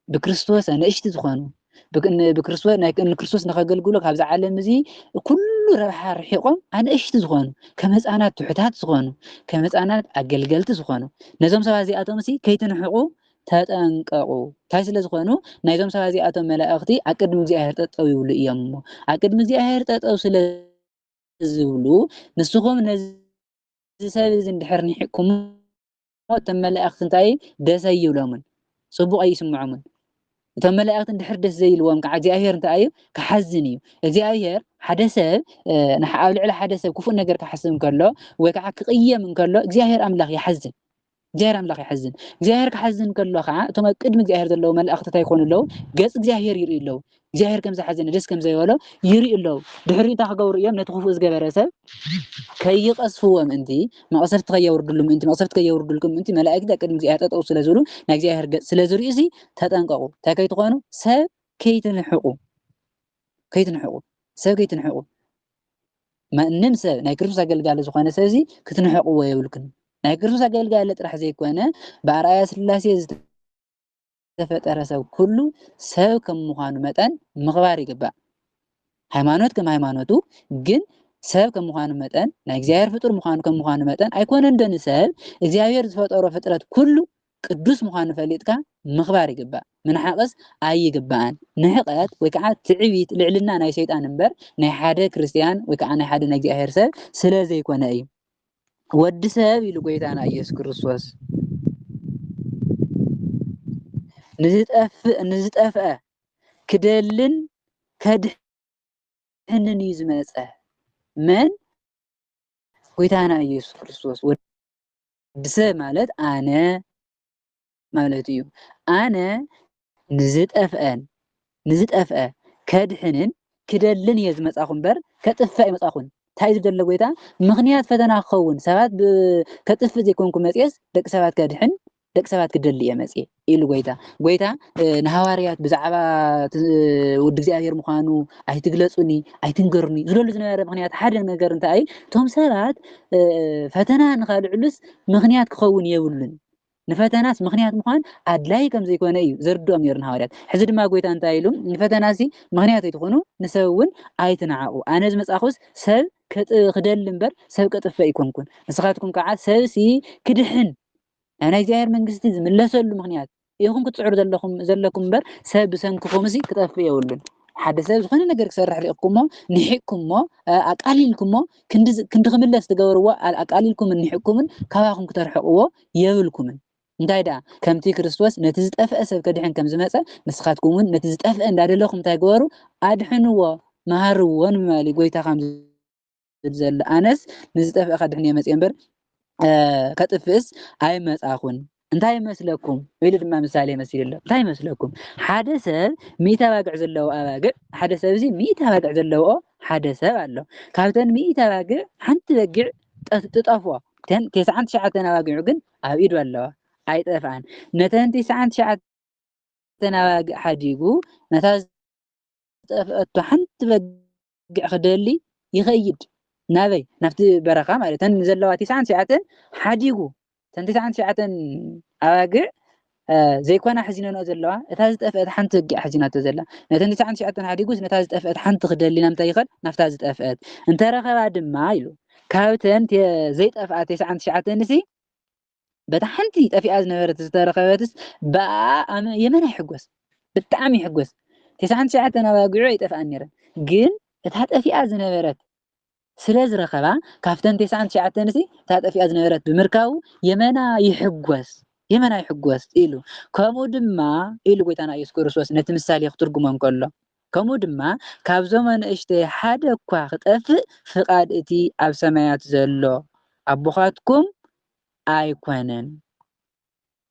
بكريستوس أنا إيش تزخانو بكريستوس نكريستوس نخجلجولك هذا عالم زي كل ربح رحيقهم أنا إيش تزخانو كمز أنا تحتات زخانو كمز أنا أجلجلت زخانو نظام سوازي أتومسي كي تنحقو تتنققو تايس لزخانو نظام سوازي أتوم ملائكتي أكد مزي أهرت أو يقول إيامو أكد مزي أهرت أو سلزولو نسخهم نزسابز اندحرني حكم تم ملائكت انتاي دسا يولامن صبو أي سمعمن ثم ملائكة اندحر دس زي الوام كعزي أهير انت أيو كحزنيو زي أهير حدث نحاول على حدث كفو النجر كحزن كله وكعك قية من كله زي أهير أملاخ يحزن زي أهير أملاخ يحزن زي أهير كحزن كله خا ثم قدم زي أهير دلو ملائكة تيكون له جس زي أهير يري له زي أهير كم زي حزن دس كم زي ولا يري له دحري تاخجور يوم نتخوف إزجا برسل كي يقصفوهم أنتي ما قصرت تغير لهم أنتي ما قصرت تغير لكم أنتي ملائكة قدم زي أهير توصل زلو نجزي أهير سلزوري إزي تتنققوا تاكي تقانو سب كي تنحقوا سب كي تنحقوا ما نمسى نايكرفس أقل زخانة سازي كتنحقوا ويولكن نايكرفس أقل ترح زي كوانا بعرأي سلاسي زفتت أرسو كله سب كم مخانو متن مغباري قبع هايمانوت كم هايمانوتو جن سب كم مخانو متن نايكزيار فطر مخانو كم مخانو متن أيكون عندنا سب إكزيار فطر فترات كله قدوس مخانو فليتك مخبار يقبع من حقس أي يقبعان نحقات وكعاد تعبيت لعلنا أنا شيطان نمبر نحادة كريستيان وكعاد حدا نجي أهرسل سلا زي كون أي ود سبب يلقيت أنا يسوع كريستوس نزت أف كدلن كدحنن يزمسه من قيت أنا يسوع كريستوس ود سبب مالت أنا مالتيو أنا نزت أفأ كدحنن كدلن يزمسأخن بر كتفأ يمسأخن تايز بدل قويتا مغنيات فتنا خون سبات كتف زي كونكم مسيس دك سبات كدحن دك سبات كدل يمسي إلو قويتا نهاريات بزعبا ودك زي أهير مخانو أي تقلصوني أي تنقرني زلول زنوير مغنيات حاجة نقر انت أي توم سبات فتنا نخال علس مغنيات خون يولن نفتناس مغنيات مخان أدلاي كم زي كونه أيو زردو أمير نهاريات حزد ما قويت أنت أيلو نفتناسي مغنيات يتخونو نسوون آيتنا عاقو أنا زمس أخوس سب خدال لنبر سب كتفا يكونكون نسخاتكم كعاد سب سي كدحن أنا زيار من قصتي زمن لا سلو مغنيات يخون كتسعر زلكم بر سب بسنككم زي كتفا يولن حدا سب خلينا نقدر كسر حريقكم نحكم أقاليلكم كند خملة استجوروا أقاليلكم نحكم كواهم كترحقوا يولكم እንዳይዳ ከምቲ ክርስቶስ ነቲ ዝጠፍአ ሰብ ከድሕን ከም ዝመፀ ንስኻትኩም እውን ነቲ ዝጠፍአ እንዳደለኹም ታይገበሩ ኣድሕንዎ መሃርዎ ንማሊ ጎይታ ከም ዘለ ኣነስ ንዝጠፍአ ከድሕን እየ መፅእ እምበር ከጥፍእስ ኣይመፃኹን እንታይ ይመስለኩም ኢሉ ድማ ምሳሌ መሲል ኣሎ እንታይ ይመስለኩም ሓደ ሰብ 100 ኣባግዕ ዘለዎ ኣባግዕ ሓደ ሰብ እዚ 100 ኣባግዕ ዘለዎ ሓደ ሰብ ኣሎ ካብተን 100 ኣባግዕ ሓንቲ በግዕ ትጠፍኦ 99 ኣባግዕ ግን ኣብ ኢዱ ኣለዋ ኣይጠፋን ነተን 99 ኣባግዕ ሓዲጉ ነታ ዝጠፍአቶ ሓንቲ በግዕ ክደሊ ይኸይድ ናበይ ናብቲ በረኻ ማለት ተን ዘለዋ 99 ሓዲጉ ተን 99 ኣባግዕ ዘይኮና ሕዚነኖ ዘለዋ እታ ዝጠፍአት ሓንቲ በግዕ ሕዚናቶ ዘላ ነተን 99 ሓዲጉስ ነታ ዝጠፍአት ሓንቲ ክደሊ ናምንታይ ይኸድ ናፍታ ዝጠፍአት እንተረኸባ ድማ ኢሉ ካብተን ዘይጠፍኣ 99 ንሲ በታሕንቲ ጠፊኣ ዝነበረት ዝተረኸበትስ ብኣ የመን ይሕጎስ ብጣዕሚ ይሕጎስ 99 ኣባጊዑ ይጠፍኣን ነይረን ግን እታ ጠፊኣ ዝነበረት ስለ ዝረኸባ ካብተን 99 እታ ጠፊኣ ዝነበረት ብምርካቡ የመና ይሕጎስ ኢሉ ከምኡ ድማ ኢሉ ጎይታና ኢየሱስ ክርስቶስ ነቲ ምሳሌ ክትርጉሞም ከሎ ከምኡ ድማ ካብዞም ንእሽተይ ሓደ እኳ ክጠፍእ ፍቃድ እቲ ኣብ ሰማያት ዘሎ ኣቦኻትኩም ኣይኮነን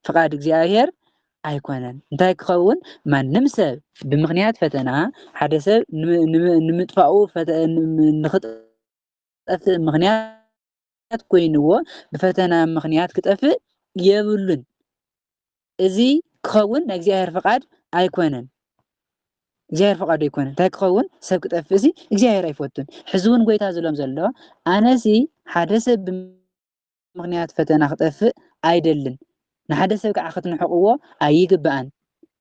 ፍቃድ እግዚአብሔር ኣይኮነን እንታይ ክኸውን ማንም ሰብ ብምክንያት ፈተና ሓደ ሰብ ንምጥፋኡ ንኽጠፍእ ምክንያት ኮይንዎ ብፈተና ምክንያት ክጠፍእ የብሉን እዚ ክኸውን ናይ እግዚአብሔር ፍቃድ ኣይኮነን እግዚአብሔር ፍቃዱ ኣይኮነን እንታይ ክኸውን ሰብ ክጠፍእ እዚ እግዚአብሔር ኣይፈቱን ሕዚ እውን ጎይታ ዝብሎም ዘሎ ኣነሲ ሓደ ሰብ ብምክንያት ፈተና ክጠፍእ ኣይደልን ንሓደ ሰብ ከዓ ክትንሕቅዎ ኣይግባእን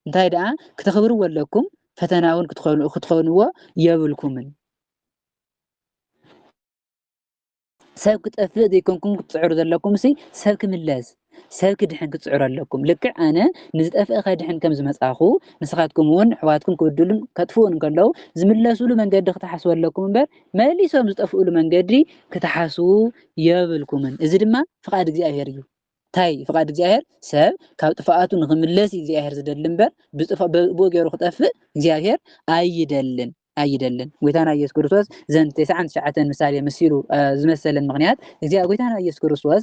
እንታይ ደኣ ክትኽብርዎ ኣለኩም ፈተና እውን ክትኾንዎ የብልኩምን ሰብ ክጠፍእ ዘይኮንኩም ክትፅዕሩ ዘለኩም ሲ ሰብ ክምለስ ሰብ ክድሕን ክትፅዕሩ ኣለኩም ልክዕ ኣነ ንዝጠፍእ ከድሕን ከም ዝመፃኹ ንስኻትኩም እውን ኣሕዋትኩም ክብድሉን ከጥፍኡን ከለው ዝምለስሉ መንገዲ ክትሓስቡ ኣለኩም እምበር መሊሶም ዝጠፍኡሉ መንገዲ ክትሓስቡ የብልኩምን እዚ ድማ ፍቃድ እግዚአብሔር እዩ እንታይ ፍቃድ እግዚአብሔር ሰብ ካብ ጥፋኣቱ ንክምለስ እግዚአብሔር ዝደሊ እምበር ብኡ ገይሩ ክጠፍእ እግዚአብሔር ኣይደልን ጎይታና ኢየሱስ ክርስቶስ ዘን 99 ምሳሌ መሲሉ ዝመሰለን ምክንያት ጎይታና ኢየሱስ ክርስቶስ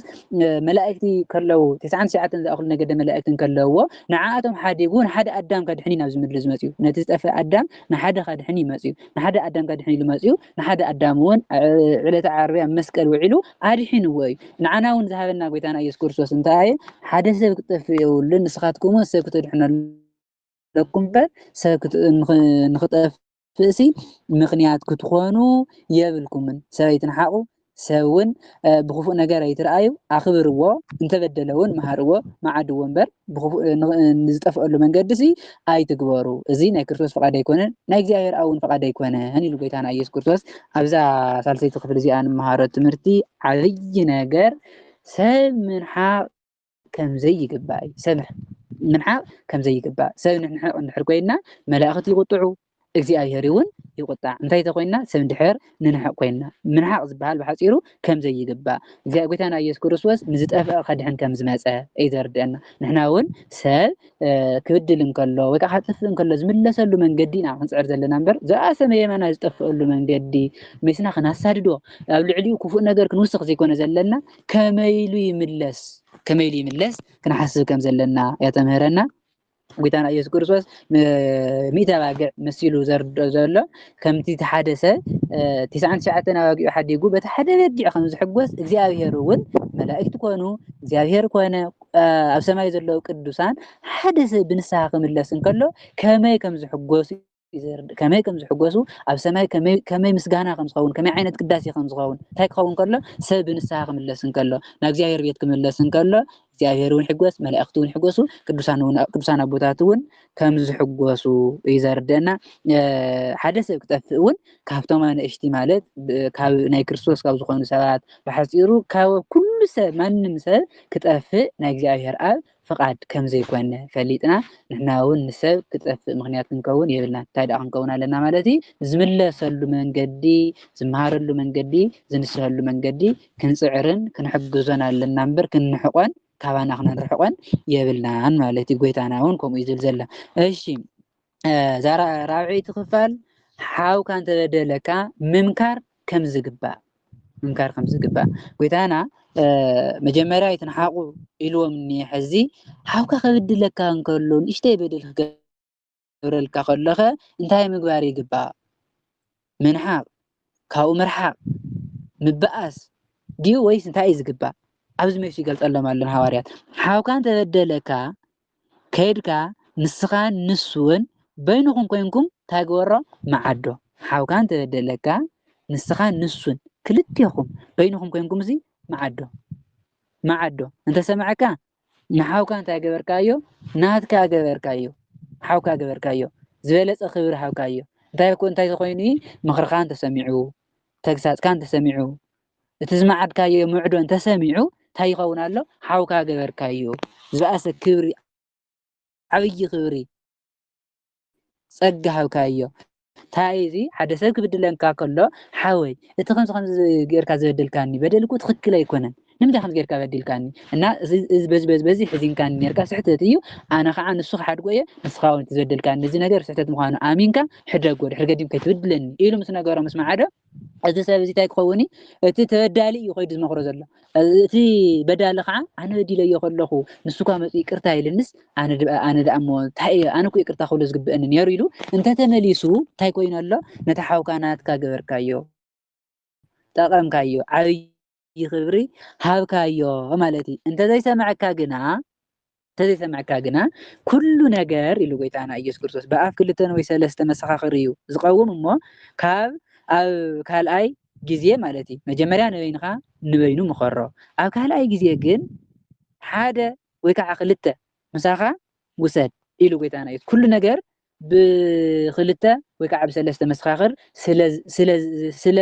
መላእክቲ ከለው 99 ዝኣክሉ ነገደ መላእክቲ ከለውዎ ንዓኣቶም ሓዲጉ ንሓደ ኣዳም ከድሕኒ ናብ ዝምድሪ ዝመፅዩ ነቲ ዝጠፍእ ኣዳም ንሓደ ከድሕኒ ይመፅዩ ንሓደ ኣዳም ከድሕኒ ኢሉ መፅዩ ንሓደ ኣዳም እውን ዕለተ ዓርብያ መስቀል ውዒሉ ኣድሒንዎ እዩ ንዓና እውን ዝሃበና ጎይታና ኢየሱስ ክርስቶስ እንታይ ሓደ ሰብ ክጠፍእ የብሉን ንስኻትኩም ሰብ ክትድሕኑ ኣለኩም እምበር ሰብ ንክጠፍእ ፍእሲ ምክንያት ክትኾኑ የብልኩምን ሰብ ኣይትንሓቁ ሰብ እውን ብክፉእ ነገር ኣይትረኣዩ ኣኽብርዎ እንተበደለ እውን መሃርዎ ማዓድዎ እምበር ንዝጠፍአሉ መንገዲ ሲ ኣይትግበሩ እዚ ናይ ክርስቶስ ፍቃድ ኣይኮነን ናይ እግዚአብሔር እውን ፍቃድ ኣይኮነን ኢሉ ጎይታና ኢየሱስ ክርስቶስ ኣብዛ ሳልሰይቲ ክፍሊ እዚኣ ንመሃሮ ትምህርቲ ዓብይ ነገር ሰብ ምንሓቅ ከምዘይግባእ እዩ ሰብ ምንሓቅ ከምዘይግባእ ሰብ ንሕር ኮይና መላእክቲ ይቁጥዑ እግዚአብሔር እውን ይቁጣዕ እንታይ ተኮይና ሰብ እንድሕር ንንሕቅ ኮይና ምንሓቅ ዝበሃል ብሓፂሩ ከምዘይግባእ ጎይታና ኢየሱስ ክርስቶስ ንዝጠፍአ ከድሕን ከም ዝመፀ እዩ ዘርድአና ንሕና እውን ሰብ ክብድል እንከሎ ወይ ከዓ ክጥፍእ እንከሎ ዝምለሰሉ መንገዲ ኢና ክንፅዕር ዘለና እምበር ዝኣሰመ የመና ዝጠፍአሉ መንገዲ ሜስና ክናሳድዶ ኣብ ልዕሊኡ ክፉእ ነገር ክንውስኽ ዘይኮነ ዘለና ከመይሉ ይምለስ ክንሓስብ ከም ዘለና ያተምህረና ጎይታና ኢየሱስ ክርስቶስ ሚእተ ኣባጊዕ መሲሉ ዘርድኦ ዘሎ ከምቲ ሓደ ሰብ 99 ኣባጊዑ ሓዲጉ በቲ ሓደ በጊዕ ከም ዝሕጎስ እግዚአብሔር እውን መላእክቲ ኮኑ እግዚአብሔር ኮነ ኣብ ሰማይ ዘለዉ ቅዱሳን ሓደ ሰብ ብንስሓ ክምለስ እንከሎ ከመይ ከም ዝሕጎሱ ከመይ ከም ዝሕጎሱ ኣብ ሰማይ ከመይ ምስጋና ከም ዝኸውን ከመይ ዓይነት ቅዳሴ ከም ዝኸውን እንታይ ክኸውን ከሎ ሰብ ብንስሓ ክምለስ እንከሎ ናብ እግዚአብሔር ቤት ክምለስ እንከሎ እግዚአብሔር እውን ሕጎስ መላእክቲ እውን ሕጎሱ ቅዱሳን ኣቦታት እውን ከም ዝሕጎሱ እዩ ዘርድአና ሓደ ሰብ ክጠፍእ እውን ካብቶም ኣንእሽቲ ማለት ካብ ናይ ክርስቶስ ካብ ዝኾኑ ሰባት ብሓፂሩ ካብ ኩሉ ሰብ ማንም ሰብ ክጠፍእ ናይ እግዚአብሔር ኣብ ፍቃድ ከም ዘይኮነ ፈሊጥና ንሕና እውን ንሰብ ክጠፍእ ምክንያት ክንከውን የብልና እንታይ ደኣ ክንከውን ኣለና ማለት እዩ ዝምለሰሉ መንገዲ ዝመሃረሉ መንገዲ ዝንስሐሉ መንገዲ ክንፅዕርን ክንሕግዞን ኣለና እምበር ክንሕቆን ካባና ክንርሕቆን የብልናን ማለት እዩ ጎይታና እውን ከምኡ እዩ ዝብል ዘላ እሺ ዛራ ራብዒቲ ክፋል ሓውካ እንተበደለካ ምምካር ከም ዝግባእ ጎይታና መጀመርያ ይትንሓቁ ኢልዎም ሕዚ ሓውካ ከብድለካ እንከሎ ንእሽተይ በደል ክገብረልካ ከለኸ እንታይ ምግባር ይግባእ ምንሓቅ ካብኡ ምርሓቅ ምበኣስ ድዩ ወይስ እንታይ እዩ ዝግባእ ኣብዚ መሲ ይገልፀሎም ኣለና ሃዋርያት ሓውካ እንተበደለካ ከይድካ ንስኻን ንሱን በይንኩም ኮይንኩም እንታይ ግበሮ መዓዶ ሓውካ እንተበደለካ ንስኻን ንሱን ክልቲኹም በይንኩም ኮይንኩም እዚ መዓዶ እንተሰማዕካ ንሓውካ እንታይ ገበርካዮ ናትካ ገበርካዮ ሓውካ ገበርካዮ ዝበለፀ ክብሪ ሓውካዮ እንታይ ኮይኑ ምክርካ እንተሰሚዑ ተግሳፅካ እንተሰሚዑ እቲ ዝማዓድካዮ ምዕዶ እንተሰሚዑ እንታይ ይኸውን ኣሎ ሓውካ ገበርካዮ ዝበኣሰ ክብሪ ዓብይ ክብሪ ጸጋ ሃብካዮ እንታይ እዚ ሓደ ሰብ ክብድለንካ ከሎ ሓወይ እቲ ከምዚ ጌርካ ዝበደልካኒ በደልኩ ትክክል ኣይኮነን ንምንታይ ከም ጌርካ በዲልካኒ እና በዚ ሕዚንካኒ ኔርካ ስሕተት እዩ ኣነ ከዓ ንሱ ክሓድጎ እየ ንስኻ እውን ዝበደልካኒ እዚ ነገር ስሕተት ምዃኑ ኣሚንካ ሕደጎ ድሕሪ ገዲም ከይትብድለኒ ኢሉ ምስ ነገሮ ምስ መዓደ እዚ ሰብ እዚ እንታይ ክኸውን እቲ ተበዳሊ እዩ ኮይዱ ዝመክሮ ዘሎ እቲ በዳሊ ከዓ ኣነ በዲለዮ ከለኹ ንሱ ኳ መፅኡ ይቅርታ ኢልንስ ኣነ ደኣ እሞ እንታይ ኣነ እኮ ይቅርታ ክብሎ ዝግብአኒ ነይሩ ኢሉ እንተተመሊሱ እንታይ ኮይኑ ኣሎ ነታ ሓውካ ናትካ ገበርካዮ ጠቐምካዮ ዓብይ ክብሪ ሃብካዮ ማለት እዩ እንተዘይሰማዕካ ግና ኩሉ ነገር ኢሉ ጎይታና ኢየሱስ ክርስቶስ በኣፍ ክልተ ወይ ሰለስተ መሰኻኽር እዩ ዝቀውም እሞ ካብ ኣብ ካልኣይ ግዜ ማለት እዩ መጀመርያ ንበይንኻ ንበይኑ ምኸሮ ኣብ ካልኣይ ግዜ ግን ሓደ ወይ ከዓ ክልተ ምሳኻ ውሰድ ኢሉ ጎይታና እዩ ኩሉ ነገር ብክልተ ወይ ከዓ ብሰለስተ መሰኻኽር ስለ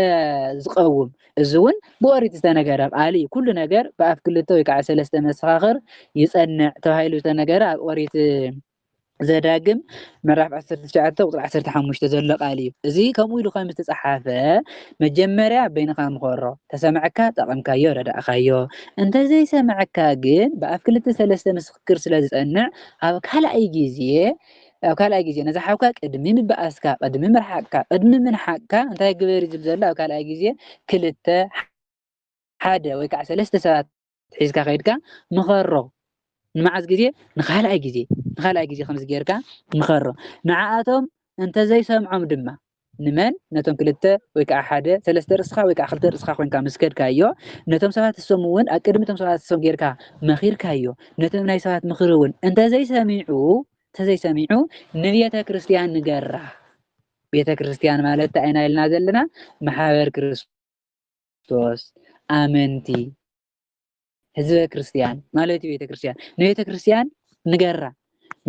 ዝቀውም እዚ እውን ብኦሪት ዝተነገረ ቃል እዩ ኩሉ ነገር ብኣፍ ክልተ ወይ ከዓ ሰለስተ መሰኻኽር ይጸንዕ ተባሂሉ ዝተነገረ ኣብ ኦሪት ዘዳግም ምዕራፍ 19 ቁጥሪ 15 ዘሎ ቃል እዩ እዚ ከምኡ ኢሉ ከም ዝተጻሓፈ መጀመርያ በይንኻ ምኸሮ ተሰማዕካ ጠቐምካዮ ረዳእካዮ እንተዘይሰማዕካ ግን ብኣፍ ክልተ ሰለስተ ምስክር ስለ ዝጸንዕ ኣብ ካልኣይ ግዜ ነዛ ሓውካ ቅድሚ ምብኣስካ ቅድሚ ምርሓቅካ ቅድሚ ምንሓቅካ እንታይ ግበር ይብል ዘሎ ኣብ ካልኣይ ግዜ ክልተ ሓደ ወይ ከዓ ሰለስተ ሰባት ሒዝካ ከይድካ ምኸሮ ንመዓዝ ግዜ ንኻልኣይ ግዜ ከምዚ ጌርካ ምኸሮ ንዓኣቶም እንተዘይሰምዖም ድማ ንመን ነቶም ክልተ ወይ ከዓ ሓደ ሰለስተ ርእስኻ ወይ ከዓ ክልተ ርእስኻ ኮይንካ ምስከድካዮ ነቶም ሰባት እሶም እውን ኣብ ቅድሚቶም ሰባት እሶም ጌርካ መኺርካዮ ነቶም ናይ ሰባት ምኽሪ እውን እንተዘይሰሚዑ ንቤተ ክርስቲያን ንገራ ቤተ ክርስቲያን ማለት አይና ኢልና ዘለና ማሕበር ክርስቶስ ኣመንቲ ህዝበ ክርስቲያን ማለት ቤተ ክርስቲያን ንቤተ ክርስቲያን ንገራ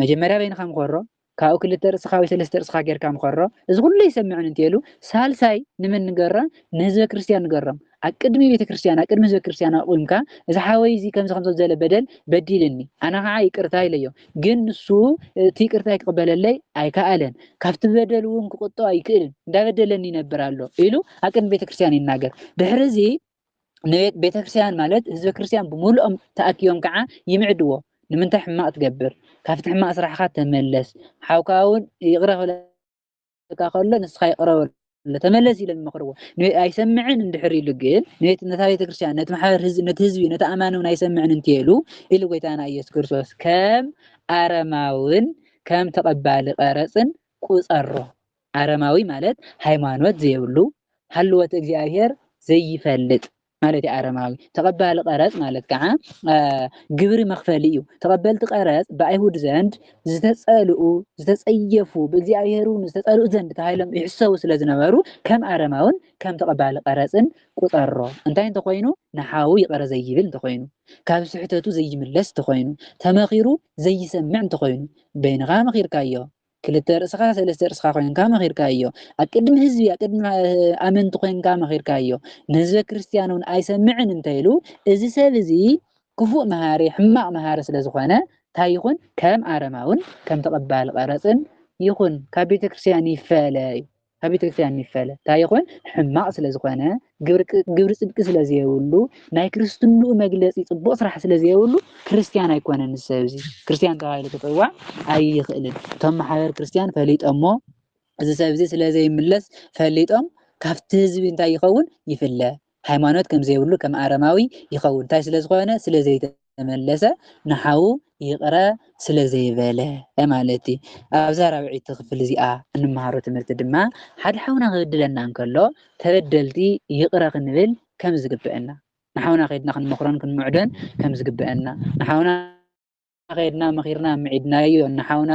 መጀመርያ በይንኻ ምኸሮ ካብኡ ክልተ ርእስኻ ወይ ሰለስተ ርእስኻ ጌርካ ምኸሮ እዚ ኩሉ ይሰምዑን እንትሉ ሳልሳይ ንመን ንገራ ንህዝበ ክርስቲያን ንገሮም ኣብ ቅድሚ ቤተ ክርስቲያን ኣብ ቅድሚ ህዝበ ክርስቲያን ኣቁምካ እዚ ሓወይ እዚ ከምዚ ዘለ በደል በዲልኒ ኣነ ከዓ ይቅርታ ኢለዮ ግን ንሱ እቲ ይቅርታ ይቅበለለይ ኣይከኣለን ካብቲ በደል እውን ክቁጦ ኣይክእልን እንዳበደለኒ ይነብር ኣሎ ኢሉ ኣብ ቅድሚ ቤተ ክርስቲያን ይናገር ድሕሪዚ ቤተ ክርስቲያን ማለት ህዝበ ክርስቲያን ብሙሉኦም ተኣኪቦም ከዓ ይምዕድዎ ንምንታይ ሕማቅ ትገብር ካብቲ ሕማቅ ስራሕካ ተመለስ ሓውካ እውን ይቕረበለካ ከሎ ንስኻ ይቕረበሉ ተመለስ ኢሎም ይመክርዎ ኣይሰምዕን እንድሕር ኢሉ ግን ነታ ቤተ ክርስቲያን ነቲ ማሕበር ነቲ ህዝቢ ነቲ ኣማኒ እውን ኣይሰምዕን እንትሉ ኢሉ ጎይታና ኢየሱስ ክርስቶስ ከም ኣረማውን ከም ተቐባሊ ቀረፅን ቁፀሮ ኣረማዊ ማለት ሃይማኖት ዘይብሉ ሃልወት እግዚአብሔር ዘይፈልጥ ማለት ኣረማዊ ተቐባሊ ቀረፅ ማለት ከዓ ግብሪ መኽፈሊ እዩ ተቐበልቲ ቀረፅ ብኣይሁድ ዘንድ ዝተጸልኡ ዝተጸየፉ ብእግዚአብሔር ዝተጸልኡ ዘንድ ተባሂሎም ይሕሰቡ ስለዝነበሩ ከም ኣረማውን ከም ተቐባሊ ቀረፅን ቁጠሮ እንታይ እንተኮይኑ ንሓው ይቐረ ዘይብል እንተኮይኑ ካብ ስሕተቱ ዘይምለስ እንተኮይኑ ተመኺሩ ዘይሰምዕ እንተኮይኑ በይንኻ መኺርካዮ ክልተ ርእስኻ ሰለስተ ርእስኻ ኮይንካ መኺርካዮ ኣብ ቅድሚ ህዝቢ ኣብ ቅድሚ ኣመንቲ ኮይንካ መኺርካዮ ንህዝበ ክርስቲያን እውን ኣይሰምዕን እንተኢሉ እዚ ሰብ እዚ ክፉእ መሃሪ ሕማቅ መሃሪ ስለዝኾነ እንታይ ይኹን ከም ኣረማውን ከም ተቐባሊ ቀረፅን ይኹን ካብ ቤተ ክርስቲያን ይፈለ ካብ ቤተ ክርስቲያን ይፈለ እንታይ ይኹን ሕማቅ ስለዝኾነ ግብሪ ጽድቂ ስለዘይብሉ ናይ ክርስትንኡ መግለፂ ጽቡቕ ስራሕ ስለዘይብሉ ክርስቲያን ኣይኮነን ሰብ እዚ ክርስቲያን ተባሂሉ ክፅዋዕ ኣይኽእልን እቶም ማሕበር ክርስቲያን ፈሊጦሞ እዚ ሰብ እዚ ስለዘይምለስ ፈሊጦም ካብቲ ህዝቢ እንታይ ይኸውን ይፍለ ሃይማኖት ከም ዘይብሉ ከም ኣረማዊ ይኸውን እንታይ ስለዝኾነ ስለዘይተመለሰ ንሓው ይቕረ ስለዘይበለ ማለት እዩ ኣብዛ ራብዒቲ ክፍል እዚኣ እንመሃሮ ትምህርቲ ድማ ሓደ ሓውና ክበድለና እንከሎ ተበደልቲ ይቕረ ክንብል ከም ዝግብአና ንሓውና ከይድና ክንመክሮን ክንምዕዶን ከም ዝግብአና ንሓውና ከይድና መኺርና ምዒድናዮ ንሓውና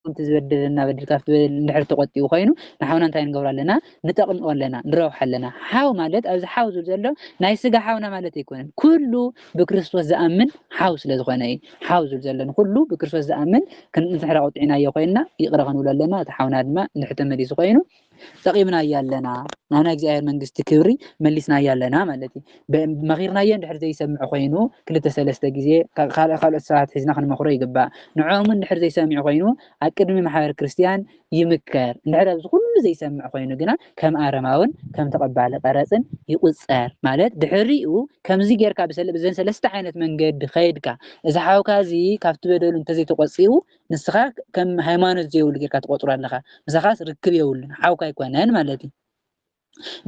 እንት ዝበደለና በድልካ እንድሕር ተቆጢኡ ኮይኑ ንሓውና እንታይ ንገብሮ ኣለና ንጠቕምኦ ኣለና ንረብሖ ኣለና ሓው ማለት ኣብዚ ሓው ዝብል ዘሎ ናይ ስጋ ሓውና ማለት ኣይኮነን ኩሉ ብክርስቶስ ዝኣምን ሓው ስለዝኾነ እዩ ሓው ዝብል ዘሎ ኩሉ ብክርስቶስ ዝኣምን ክንድሕር ቆጢዕናዮ ኮይንና ይቕረ ክንብሎ ኣለና እቲ ሓውና ድማ እንድሕር ተመሊሱ ኮይኑ ጠቂምና ያለና ናና እግዚአብሔር መንግስቲ ክብሪ መሊስና ያለና ማለት እዩ መኺርናዮ እንድሕር ዘይሰምዑ ኮይኑ ክልተ ሰለስተ ግዜ ካልኦት ሰባት ሒዝና ክንመክሮ ይግባእ ንዖም እንድሕር ዘይሰምዑ ኮይኑ ኣብ ቅድሚ ማሕበር ክርስቲያን ይምከር እንድሕር ኣብዚ ኩሉ ዘይሰምዕ ኮይኑ ግና ከም ኣረማውን ከም ተቐባሊ ቀረፅን ይቁፀር ማለት ድሕሪኡ ከምዚ ጌርካ ብዘን ሰለስተ ዓይነት መንገዲ ከይድካ እዚ ሓውካ እዚ ካብቲ በደሉ እንተዘይተቆፂኡ ንስኻ ከም ሃይማኖት ዘይብሉ ጌርካ ትቆጥሮ ኣለካ ንስኻስ ርክብ የብሉን ሓውካ ኣይኮነን ማለት እዩ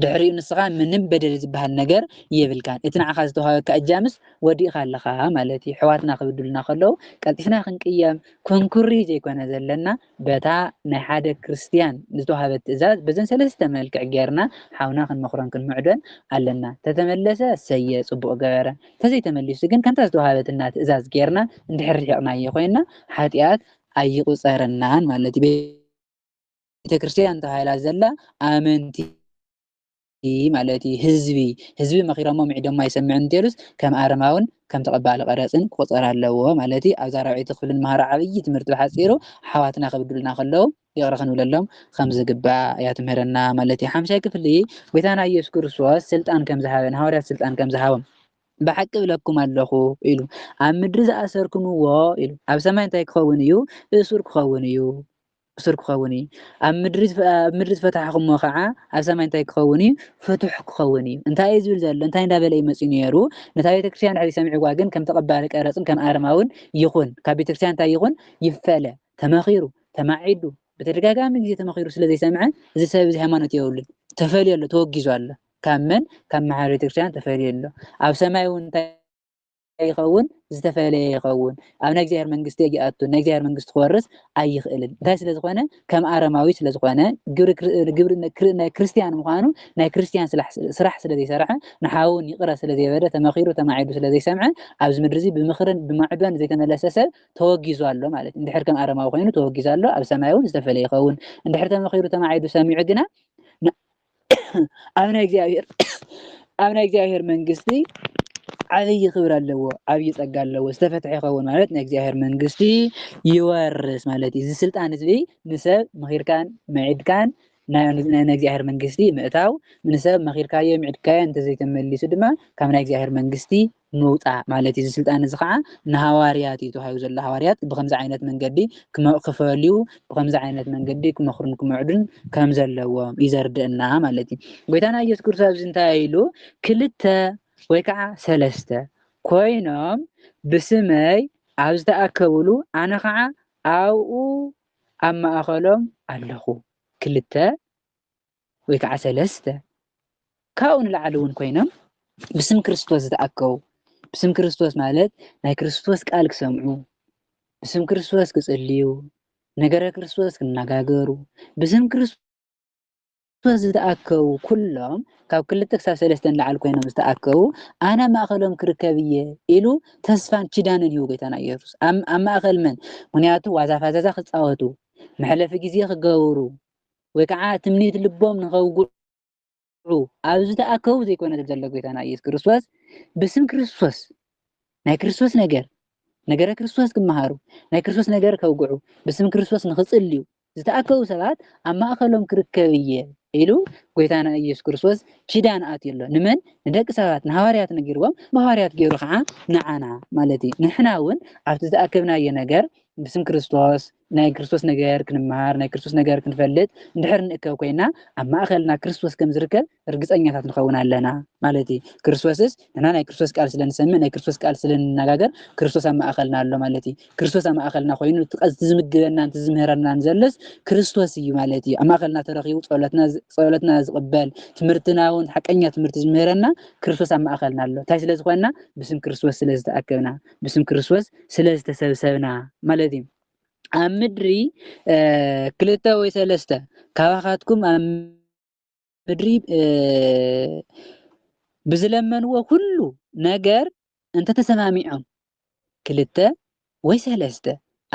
ድሕሪኡ ንስኻ ምንም በደል ዝበሃል ነገር የብልካን እቲ ንዓኻ ዝተዋሃበካ እጃምስ ወዲእኻ ኣለኻ ማለት እዩ ሕዋትና ክብድሉና ከለዉ ቀልጢፍና ክንቅየም ኮንኩሪ ዘይኮነ ዘለና በታ ናይ ሓደ ክርስቲያን ዝተዋሃበት ትእዛዝ በዘን ሰለስተ መልክዕ ጌርና ሓውና ክንመክሮን ክንምዕዶን ኣለና ተተመለሰ ሰየ ፅቡቅ ገበረ ተዘይተመሊሱ ግን ከምታ ዝተዋሃበትና ትእዛዝ ጌርና እንድሕር ሪሕቕናዮ ኮይና ሓጢኣት ኣይቁፀረናን ማለት እዩ ቤተክርስትያን ተባሂላ ዘላ ኣመንቲ ማለት እዩ ህዝቢ መኺሮሞ ምዒዶሞ ኣይሰምዕን እንተይሉስ ከም ኣረማውን ከም ተቐባሊ ቀረፅን ክቁፀር ኣለዎ ማለት እዩ ኣብዛ 4ይ ክፍሊ ንመሃሮ ዓብይ ትምህርቲ ብሓፂሩ ሓዋትና ከብድሉና ከለዉ ይቕረ ክንብለሎም ከም ዝግባእ እያ ትምህረና ማለት እዩ 5ይ ክፍሊ ጎይታና ኢየሱስ ክርስቶስ ስልጣን ከም ዝሃበን ሃዋርያት ስልጣን ከም ዝሃቦም ብሓቂ ብለኩም ኣለኹ ኢሉ ኣብ ምድሪ ዝኣሰርኩምዎ ኢሉ ኣብ ሰማይ እንታይ ክኸውን እዩ እሱር ክኸውን እዩ ኣብ ምድሪ ዝፈታሕኩሞ ከዓ ኣብ ሰማይ እንታይ ክኸውን እዩ ፍቱሕ ክኸውን እዩ እንታይ እዩ ዝብል ዘሎ እንታይ እንዳበለ እዩ መፅኡ ነይሩ ነታ ቤተክርስትያን ድሕሪ ሰሚዕዋ ግን ከም ተቐባሊ ቀረፅን ከም ኣርማውን ይኹን ካብ ቤተክርስትያን እንታይ ይኹን ይፈለ ተመኺሩ ተማዒዱ በተደጋጋሚ ግዜ ተመኺሩ ስለዘይሰምዐ እዚ ሰብ እዚ ሃይማኖት የብሉን ተፈልዩ ኣሎ ተወጊዙ ኣሎ ካብ መን ካብ ማሕበር ቤተክርስትያን ተፈልዩ ኣሎ ኣብ ሰማይ እውን እንታይ ይኸውን ዝተፈለየ ይኸውን ኣብ ናይ እግዚአብሔር መንግስቲ ይኣቱ ናይ እግዚአብሔር መንግስቲ ክወርስ ኣይኽእልን እንታይ ስለ ዝኾነ ከም ኣረማዊ ስለ ዝኾነ ግብሪ ናይ ክርስቲያን ምዃኑ ናይ ክርስቲያን ስራሕ ስለ ዘይሰርሐ ንሓውን ይቕረ ስለ ዘይበለ ተመኺሩ ተማዒዱ ስለ ዘይሰምዐ ኣብዚ ምድሪ እዚ ብምኽርን ብማዕዶን ዘይተመለሰ ሰብ ተወጊዙ ኣሎ ማለት እንድሕር ከም ኣረማዊ ኮይኑ ተወጊዙ ኣሎ ኣብ ሰማይ እውን ዝተፈለየ ይኸውን እንድሕር ተመኺሩ ተማዒዱ ሰሚዑ ግና ኣብ ናይ እግዚአብሔር መንግስቲ ዓብይ ክብር ኣለዎ ዓብይ ፀጋ ኣለዎ ዝተፈትሐ ይኸውን ማለት ናይ እግዚአብሔር መንግስቲ ይወርስ ማለት እዩ እዚ ስልጣን እዚ ንሰብ መኺርካን መዒድካን ናይ እግዚአብሔር መንግስቲ ምእታው ንሰብ መኺርካዮ ምዒድካዮ እንተዘይተመሊሱ ድማ ካብ ናይ እግዚአብሔር መንግስቲ ምውፃእ ማለት እዩ እዚ ስልጣን እዚ ከዓ ንሃዋርያት እዩ ተዋሂቡ ዘሎ ሃዋርያት ብከምዚ ዓይነት መንገዲ ክፈልዩ ብከምዚ ዓይነት መንገዲ ክመኽሩን ክምዕዱን ከም ዘለዎም እዩ ዘርድአና ማለት እዩ ጎይታና ኢየሱስ ክርስቶስ ኣብዚ እንታይ ኢሉ ክልተ ወይ ከዓ ሰለስተ ኮይኖም ብስመይ ኣብ ዝተኣከብሉ ኣነ ከዓ ኣብኡ ኣብ ማእኸሎም ኣለኹ ክልተ ወይ ከዓ ሰለስተ ካብኡ ንላዕሊ እውን ኮይኖም ብስም ክርስቶስ ዝተኣከቡ ብስም ክርስቶስ ማለት ናይ ክርስቶስ ቃል ክሰምዑ ብስም ክርስቶስ ክጽልዩ ነገረ ክርስቶስ ክነጋገሩ ብስም ክርስቶስ ዝተኣከቡ ኩሎም ካብ ክልተ ክሳብ ሰለስተ ንላዕሊ ኮይኖም ዝተኣከቡ ኣነ ማእኸሎም ክርከብ እየ ኢሉ ተስፋን ኪዳንን ይህቡ ጎይታና ኢየሱስ ኣብ ማእኸል መን ምክንያቱ ዋዛፋዛዛ ክፃወቱ መሕለፊ ግዜ ክገብሩ ወይ ከዓ ትምኒት ልቦም ንኸውግዑ ኣብ ዝተኣከቡ ዘይኮነ ዘሎ ጎይታና ኢየሱስ ክርስቶስ ብስም ክርስቶስ ናይ ክርስቶስ ነገረ ክርስቶስ ክመሃሩ ናይ ክርስቶስ ነገር ከውግዑ ብስም ክርስቶስ ንኽጽልዩ ዝተኣከቡ ሰባት ኣብ ማእኸሎም ክርከብ እየ ኢሉ ጎይታና ኢየሱስ ክርስቶስ ኪዳን ኣትዩ ኣሎ ንመን ንደቂ ሰባት ንሃዋርያት ነጊርዎም ብሃዋርያት ገይሩ ከዓ ንዓና ማለት እዩ ንሕና እውን ኣብቲ ዝተኣከብናዮ ነገር ብስም ክርስቶስ ናይ ክርስቶስ ነገር ክንመሃር ናይ ክርስቶስ ነገር ክንፈልጥ እንድሕር ንእከብ ኮይና ኣብ ማእኸልና ክርስቶስ ከም ዝርከብ እርግፀኛታት ንኸውን ኣለና ማለት እዩ ክርስቶስስ ንሕና ናይ ክርስቶስ ቃል ስለንሰምዕ ናይ ክርስቶስ ቃል ስለንነጋገር ክርስቶስ ኣብ ማእኸልና ኣሎ ማለት እዩ ክርስቶስ ኣብ ማእኸልና ኮይኑ ዝምግበና ዝምህረና ዘለስ ክርስቶስ እዩ ማለት እዩ ኣብ ማእኸልና ተረኺቡ ጸሎትና ዝቕበል ትምህርትና እውን ሓቀኛ ትምህርቲ ዝምህረና ክርስቶስ ኣብ ማእኸልና ኣሎ እንታይ ስለ ዝኾንና ብስም ክርስቶስ ስለ ዝተኣከብና ብስም ክርስቶስ ስለ ዝተሰብሰብና ማለት እዩ ኣብ ምድሪ ክልተ ወይ ሰለስተ ካባኻትኩም ኣብ ምድሪ ብዝለመንዎ ኩሉ ነገር እንተተሰማሚዖም ክልተ ወይ ሰለስተ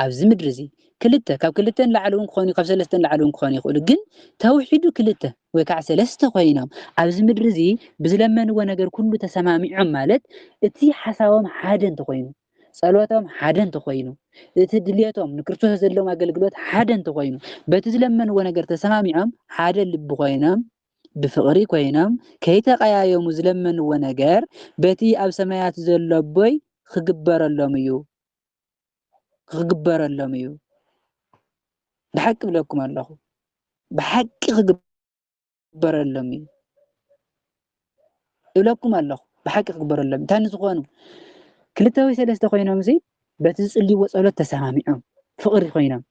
ኣብዚ ምድሪ እዚ ክልተ ካብ ክልተ ንላዕሊ እውን ክኾኑ ካብ ሰለስተ ንላዕሊ እውን ክኾኑ ይኽእሉ ግን ተውሒዱ ክልተ ወይ ከዓ ሰለስተ ኮይኖም ኣብዚ ምድሪ እዚ ብዝለመንዎ ነገር ኩሉ ተሰማሚዖም ማለት እቲ ሓሳቦም ሓደ እንተኮይኑ ጸሎቶም ሓደ እንተኮይኑ እቲ ድልየቶም ንክርስቶስ ዘለዎም ኣገልግሎት ሓደ እንተኮይኑ በቲ ዝለመንዎ ነገር ተሰማሚዖም ሓደ ልቢ ኮይኖም ብፍቅሪ ኮይኖም ከይተቀያየሙ ዝለመንዎ ነገር በቲ ኣብ ሰማያት ዘሎ ኣቦይ ክግበረሎም እዩ ብሓቂ ብለኩም ኣለኹ ብሓቂ ክግበረሎም እዩ ይብለኩም ኣለኹ ብሓቂ ክግበረሎም እንታይ ንዝኾኑ ክልተ ወይ ሰለስተ ኮይኖም እዚ በቲ ዝጽልይዎ ጸሎት ተሰማሚዖም ፍቅሪ ኮይኖም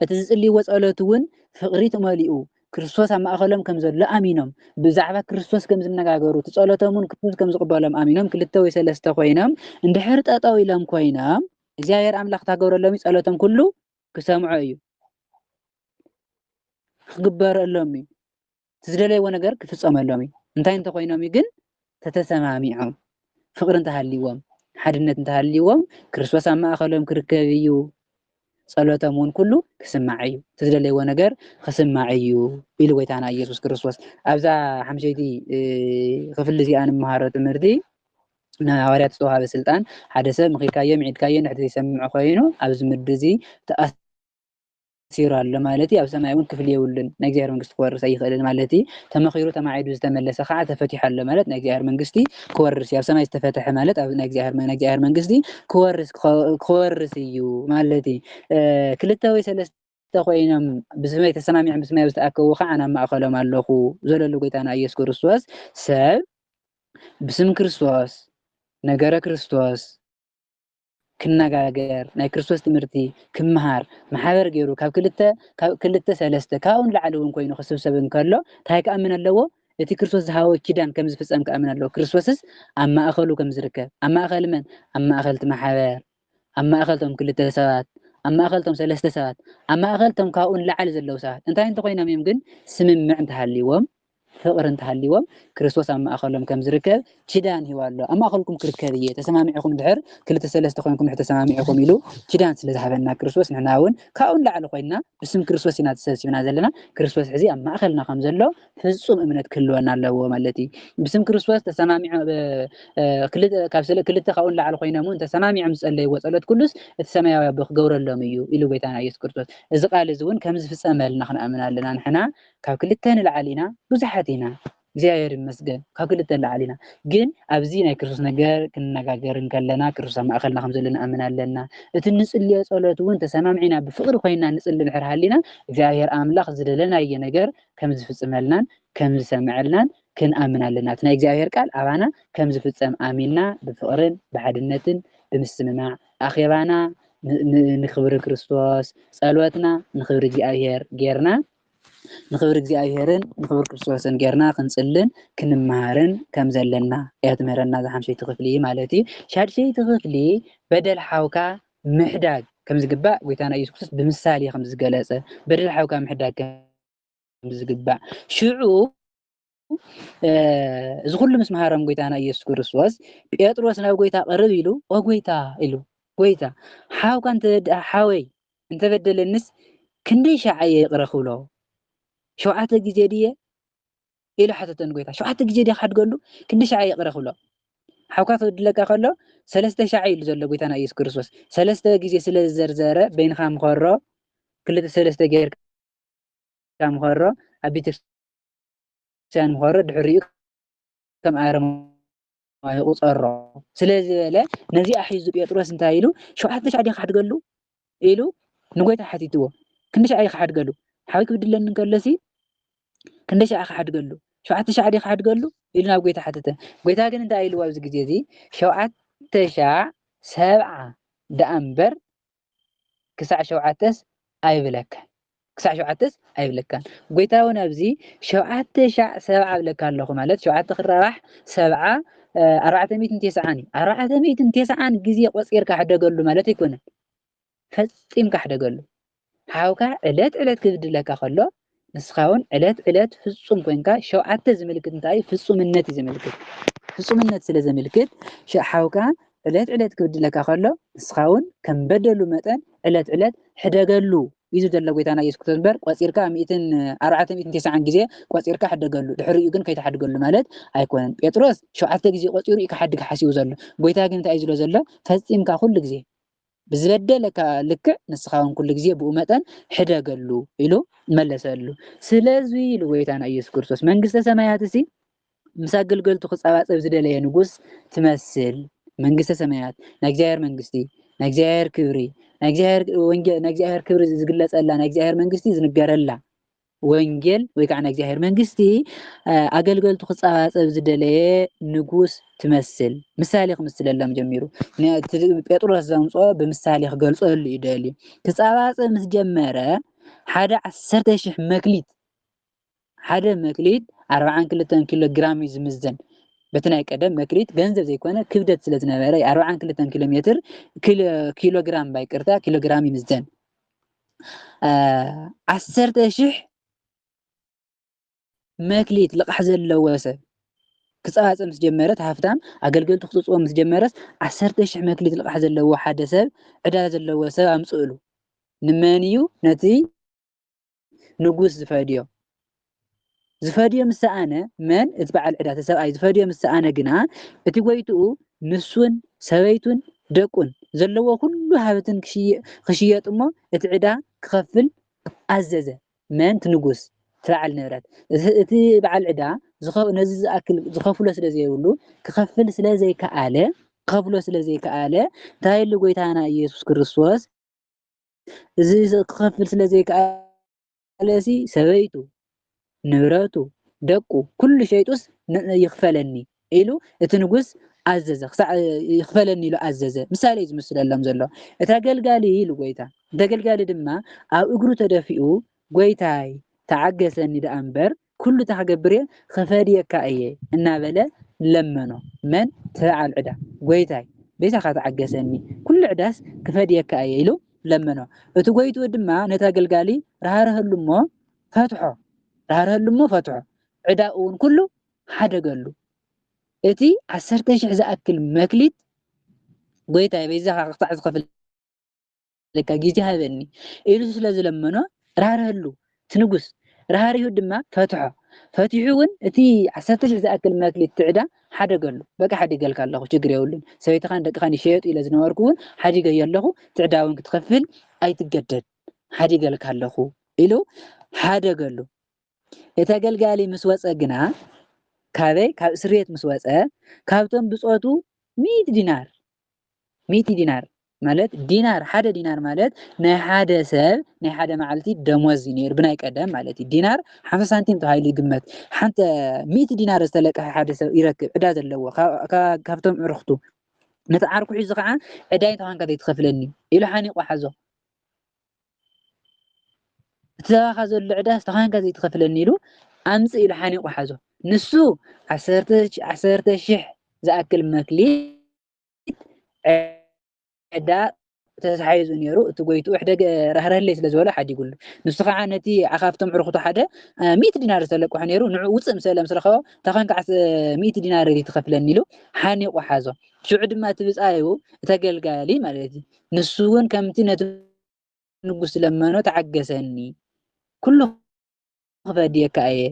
እቲ ዝጽልይዎ ጸሎት እውን ፍቅሪ ተመሊኡ ክርስቶስ ኣብ ማእኸሎም ከም ዘሎ ኣሚኖም ብዛዕባ ክርስቶስ ከም ዝነጋገሩ ጸሎቶምን ክርስቶስ ከም ዝቅበሎም ኣሚኖም ክልተ ወይ ሰለስተ ኮይኖም እንድሕር ጠጠው ኢሎም ኮይኖም እግዚአብሔር ኣምላኽ ታገብረሎም ጸሎቶም ኩሉ ክሰምዖ እዩ ክግበረሎም እዩ ዝደለይዎ ነገር ክፍጸመሎም እዩ እንታይ እንተኮይኖም ግን ተተሰማሚዖም ፍቅሪ እንተሃልይዎም ሓድነት እንተሃልይዎም ክርስቶስ ኣብ ማእኸሎም ክርከብ እዩ ጸሎቶም እውን ኩሉ ክስማዕ እዩ ዝደለይዎ ነገር ክስማዕ እዩ ኢሉ ጎይታና ኢየሱስ ክርስቶስ ኣብዛ ሓምሸይቲ ክፍሊ እዚኣ ንመሃሮ ትምህርቲ ንሐዋርያት ዝተወሃበ ስልጣን ሓደ ሰብ ምኺርካዮ ምዒድካዮ ንሕቲ ዘይሰምዖ ኮይኑ ኣብዚ ምድሪ እዚ ተኣሲሩ ኣሎ ማለት እዩ ኣብ ሰማይ እውን ክፍሊ የብሉን ናይ እግዚአብሔር መንግስቲ ክወርስ ኣይኽእልን ማለት እዩ ተመኺሩ ተማዒዱ ዝተመለሰ ከዓ ተፈቲሑ ኣሎ ማለት ናይ እግዚአብሔር መንግስቲ ክወርስ ኣብ ሰማይ ዝተፈተሐ ማለት ኣብ ናይ እግዚአብሔር መንግስቲ ክወርስ እዩ ማለት እዩ ክልተ ወይ ሰለስተ ኮይኖም ብስመይ ተሰማሚዖም ብስመይ ዝተኣከቡ ከዓ ናብ ማእኸሎም ኣለኹ ዘለሉ ጎይታና ኢየሱስ ክርስቶስ ሰብ ብስም ክርስቶስ ነገረ ክርስቶስ ክነጋገር ናይ ክርስቶስ ትምህርቲ ክመሃር ማሕበር ገይሩ ካብ ክልተ ሰለስተ ካብኡን ላዕሊ እውን ኮይኑ ክስብሰብ እንከሎ እንታይ ክኣምን ኣለዎ እቲ ክርስቶስ ዝሃቦ ኪዳን ከም ዝፍጸም ክኣምን ኣለዎ ክርስቶስስ ኣብ ማእኸሉ ከም ዝርከብ ኣብ ማእኸል መን ኣብ ማእኸልቲ ማሕበር ኣብ ማእኸልቶም ክልተ ሰባት ኣብ ማእኸልቶም ሰለስተ ሰባት ኣብ ማእኸልቶም ካብኡን ላዕሊ ዘለዉ ሰባት እንታይ እንተኮይኖም እዮም ግን ስምምዕ እንተሃልይዎም ፍቅሪ እንተሃልይዎም ክርስቶስ ኣብ ማእኸሎም ከም ዝርከብ ኪዳን ሂቡ ኣሎ ኣብ ማእኸልኩም ክርከብ እየ ተሰማሚዕኩም ድሕር ክልተ ሰለስተ ኮይንኩም ድሕር ተሰማሚዕኩም ኢሉ ኪዳን ስለ ዝሃበና ክርስቶስ ንሕና እውን ካብኡን ላዕሊ ኮይንና ብስም ክርስቶስ ኢና ተሰብሲብና ዘለና ክርስቶስ ሕዚ ኣብ ማእኸልና ከም ዘሎ ፍጹም እምነት ክህልወና ኣለዎ ማለት እዩ ብስም ክርስቶስ ተሰማሚዑ ክልተ ካብኡን ላዕሊ ኮይኖም እውን ተሰማሚዖም ዝጸለይዎ ጸሎት ኩሉስ እቲ ሰማያዊ ኣቦ ክገብረሎም እዩ ኢሉ ጎይታና ኢየሱስ ክርስቶስ እዚ ቃል እዚ እውን ከም ዝፍጸመልና ክንኣምን ኣለና ንሕና ካብ ክልተ ንላዕሊ ኢና ብዙሓት ኢና እግዚአብሔር ይመስገን ካብ ክልተ ንላዕሊ ኢና ግን ኣብዚ ናይ ክርስቶስ ነገር ክንነጋገር ከለና ክርስቶስ ኣብ ማእኸልና ከም ዘሎ ንኣምን ኣለና እቲ ንጽልዮ ጸሎት እውን ተሰማሚዕና ብፍቅሪ ኮይና ንጽሊ ድሕር ሃሊና እግዚአብሔር ኣምላኽ ዝደለናዮ ነገር ከም ዝፍጽመልናን ከም ዝሰምዐልናን ክንኣምን ኣለና እቲ ናይ እግዚአብሔር ቃል ኣባና ከም ዝፍጸም ኣሚንና ብፍቅርን ብሓድነትን ብምስምማዕ ኣኼባና ንክብሪ ክርስቶስ ጸሎትና ንክብሪ እግዚአብሔር ጌርና ንክብሪ እግዚአብሔርን ንክብሪ ክርስቶስን ጌርና ክንጽልን ክንመሃርን ከም ዘለና እያ ትምህረና ዝሓምሸይቲ ክፍሊ ማለት እዩ ሻድሸይቲ ክፍሊ በደል ሓውካ ምሕዳግ ከም ዝግባእ ጎይታና ኢየሱስ ክርስቶስ ብምሳሌ ከም ዝገለጸ በደል ሓውካ ምሕዳግ ከም ዝግባእ ሽዑ እዚ ኩሉ ምስ መሃሮም ጎይታና ኢየሱስ ክርስቶስ ጴጥሮስ ናብ ጎይታ ቀርብ ኢሉ ጎይታ ኢሉ ጎይታ ሓውካ ሓወይ እንተበደለንስ ክንደይ ሻዓየ ይቅረ ክብሎ 7 ግዜ ድየ ኢሉ ሓተተን ጎይታ 7 ግዜ ድየ ካድገሉ ክንደይ ሻዓየ ይቅረ ክብሎ ሓውካ ክድለካ ከሎ 3 ሻዓ ኢሉ ዘሎ ጎይታና ኢየሱስ ክርስቶስ 3 ግዜ ስለ ዝዘርዘረ በይንካ ምኸሮ ክልተ 3 ጌርካ ምኸሮ ኣብ ቤተክርስትያን ምኸሮ ድሕሪኡ ከም ኣረም ይቁፀሮ ስለዚ በለ ነዚ ኣሒዙ ጴጥሮስ እንታይ ኢሉ 7 ሻዓ ድየ ካድገሉ ኢሉ ንጎይታ ሓቲትዎ ክንደይ ሻዓ ይካድገሉ ሓዊ ክብድለኒ እንከሎሲ ክንደይ ሻዓ ካድገሉ 7 ሻዓ ድየ ካድገሉ ኢሉ ናብ ጎይታ ሓተተ ጎይታ ግን እንታይ ኢሉ ኣብዚ ግዜ እዚ 770 ደኣ እምበር ክሳዕ 7 ኣይብለካን ክሳዕ 7 ኣይብለካን ጎይታ እውን ኣብዚ 770 ብለካ ኣለኹ ማለት 7 ክራባሕ 70 490 490 ግዜ ቆፂርካ ሕደገሉ ማለት ኣይኮነን ፈፂምካ ሕደገሉ ሓውካ ዕለት ክብድለካ ከሎ ንስኻ እውን ዕለት ፍጹም ኮይንካ 7 ዝምልክት እንታይ ፍጹምነት ዝምልክት ፍጹምነት ስለ ዘምልክት ሓውካ ዕለት ክብድለካ ከሎ ንስኻ እውን ከም በደሉ መጠን ዕለት ሕደገሉ እዩ ዘሎ ጎይታና ኢየሱስ ክርስቶስ እምበር ቆፂርካ 490 ግዜ ቆፂርካ ሓደገሉ ድሕሪኡ ግን ከይተሓድገሉ ማለት ኣይኮነን። ጴጥሮስ 7 ግዜ ቆፂሩ እዩ ክሓድግ ሓሲቡ ዘሎ ጎይታ ግን እንታይ እዩ ዝብሎ ዘሎ ፈፂምካ ኩሉ ግዜ ብዝበደለካ ልክዕ ንስኻ እውን ኩሉ ግዜ ብኡ መጠን ሕደገሉ ኢሉ መለሰሉ። ስለዚ ኢሉ ጎይታና ኢየሱስ ክርስቶስ መንግስተ ሰማያት እሲ ምስ ኣገልገልቱ ክፀባፀብ ዝደለየ ንጉስ ትመስል መንግስተ ሰማያት ናይ እግዚኣብሔር መንግስቲ ናይ እግዚኣብሔር ክብሪ ናይ እግዚኣብሔር ክብሪ ዝግለፀላ ናይ እግዚኣብሔር መንግስቲ ዝንገረላ ወንጌል ወይ ከዓ ናይ እግዚኣብሔር መንግስቲ ኣገልገልቱ ክፀባፀብ ዝደለየ ንጉስ ትመስል ምሳሌ ክምስለሎም ጀሚሩ ጴጥሮስ ዘምፅኦ ብምሳሌ ክገልፀሉ እዩ ደልዩ ክፀባፀብ ምስ ጀመረ ሓደ 10,000 መክሊት ሓደ መክሊት 42 ኪሎ ግራም እዩ ዝምዘን በቲ ናይ ቀደም መክሊት ገንዘብ ዘይኮነ ክብደት ስለ ዝነበረ 42 ኪሎ ሜትር ኪሎ ግራም ባይቅርታ ኪሎ ግራም ይምዘን 10,000 መክሊት ልቃሕ ዘለዎ ሰብ ክፀባፀብ ምስ ጀመረ ሃፍታም ኣገልገልቱ ክፅፅዎ ምስ ጀመረስ 10,000 መክሊት ልቃሕ ዘለዎ ሓደ ሰብ ዕዳ ዘለዎ ሰብ ኣምፅእሉ ንመን እዩ ነቲ ንጉስ ዝፈድዮ ምሳኣነ መን እቲ በዓል ዕዳ ተሰብኣይ ዝፈድዮ ምሳኣነ ግና እቲ ጎይትኡ ንሱን ሰበይቱን ደቁን ዘለዎ ኩሉ ሃብትን ክሽየጥ እሞ እቲ ዕዳ ክኸፍል ኣዘዘ መን ትንጉስ ትበዓል ንብረት እቲ በዓል ዕዳ ነዚ ዝኣክል ዝኸፍሎ ስለዘይብሉ ክኸፍል ስለዘይከኣለ እንታይ ኢሉ ጎይታና ኢየሱስ ክርስቶስ እዚ ክኸፍል ስለዘይከኣለ ሰበይቱ ንብረቱ ደቁ ኩሉ ሸይጡስ ይኽፈለኒ ኢሉ እቲ ንጉስ ኣዘዘ ይኽፈለኒ ኢሉ ኣዘዘ ምሳሌ ዝምስለሎም ዘሎ እቲ ኣገልጋሊ ኢሉ ጎይታ ተገልጋሊ ድማ ኣብ እግሩ ተደፊኡ ጎይታይ ተዓገሰኒ ደኣ እምበር ኩሉ ተክገብር ክፈድየካ እየ እናበለ ለመኖ መን ተበዓል ዕዳ ጎይታይ ቤታካ ተዓገሰኒ ኩሉ ዕዳስ ክፈድየካ እየ ኢሉ ለመኖ እቲ ጎይትኡ ድማ ነቲ ኣገልጋሊ ራህርህሉ እሞ ፈትሖ ዕዳኡ እውን ኩሉ ሓደገሉ እቲ 10,000 ዝኣክል መክሊት ጎይታይ ቤዛኻ ክሳዕ ዝኸፍል ለካ ግዜ ሃበኒ ኢሉ ስለዝለመኖ ራህርህሉ ትንጉስ ራህሪሁ ድማ ፈትሑ እውን እቲ 10,000 ዝኣክል መክሊት ትዕዳ ሓደገሉ በቃ ሓዲገልካ ኣለኹ ችግር የብሉን ሰበይትኻን ደቅኻን ይሸየጡ ኢለ ዝነበርኩ እውን ሓዲገ ኣለኹ ትዕዳ እውን ክትከፍል ኣይትገደድ ሓዲገልካ ኣለኹ ኢሉ ሓደገሉ እቲ ኣገልጋሊ ምስ ወፀ ግና ካብ እስርየት ምስ ወፀ ካብቶም ብፆቱ 100 ዲናር ማለት ሓደ ዲናር ማለት ናይ ሓደ ሰብ ናይ ሓደ መዓልቲ ደሞዝ ነይሩ ብናይ ቀደም ማለት እዩ ዲናር 50 ሳንቲም ተባሂሉ ይግመት ሓንተ 100 ዲናር ዝተለቀሐ ሓደ ሰብ ይረክብ ዕዳ ዘለዎ ካብቶም ዕርክቱ ነቲ ዓርኩ ሒዙ ከዓ ዕዳይ ተኻንካ ዘይትኸፍለኒ ኢሉ ሓኒቑ ሓዞ እተባኻ ዘሎ ዕዳ ተኻንካ ዘይትኸፍለኒ ኢሉ ኣምፅ ኢሉ ሓኒቑ ሓዞ ንሱ 10,000 ዝኣክል መክሊት ዕዳ ተሳሒዙ ነይሩ እቲ ጎይትኡ ሕደገ ራህረህለይ ስለዝበሎ ሓዲጉሉ ንሱ ከዓ ነቲ ካብቶም ዕርክቱ ሓደ 100 ዲናር ዝተለቅሖ ነይሩ ንዑ ውፅእ ምሰለ ምስ ረኸቦ ተኻንካ 100 ዲናር ዘይትኸፍለኒ ኢሉ ሓኒቑ ሓዞ ሽዑ ድማ ትብፃዩ ተገልጋሊ ማለት እዩ ንሱ እውን ከምቲ ነቲ ንጉስ ለመኖ ተዓገሰኒ ኩሉ ክፈድየካ እየ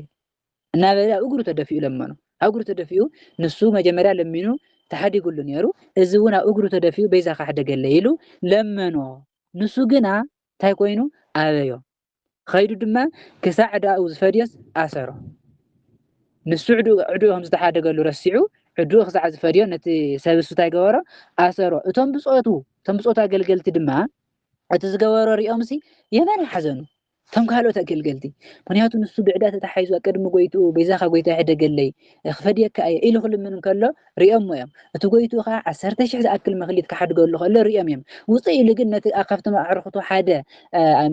እናበለ እግሩ ተደፊኡ ለመኖ ኣብ እግሩ ተደፊኡ ንሱ መጀመርያ ለሚኑ ተሓዲጉሉ ነይሩ እዚ እውን ኣብ እግሩ ተደፊኡ ቤዛኻ ሓደገለይ ኢሉ ለመኖ ንሱ ግና እንታይ ኮይኑ ኣበዮ ከይዱ ድማ ክሳዕ ዕዳኡ ዝፈድዮስ ኣሰሮ ንሱ ዕዱኡ ከም ዝተሓደገሉ ረሲዑ ዕዱኡ ክሳዕ ዝፈድዮ ነቲ ሰብሱ እንታይ ገበሮ ኣሰሮ እቶም ብፆቱ ኣገልገልቲ ድማ እቲ ዝገበሮ ሪኦም የመን ሓዘኑ ቶም ካልኦት ኣገልገልቲ ምክንያቱ ንሱ ብዕዳ ተታሓይዙ ቀድሚ ጎይትኡ ቤዛኻ ጎይታ ሕደገለይ ክፈድየካ እየ ኢሉ ክልምን ከሎ ሪኦም እዮም እቲ ጎይትኡ ከዓ 10,000 ዝኣክል መክሊት ክሓድገሉ ከሎ ሪኦም እዮም ውፅእ ኢሉ ግን ነቲ ካብቶም ኣዕርክቱ ሓደ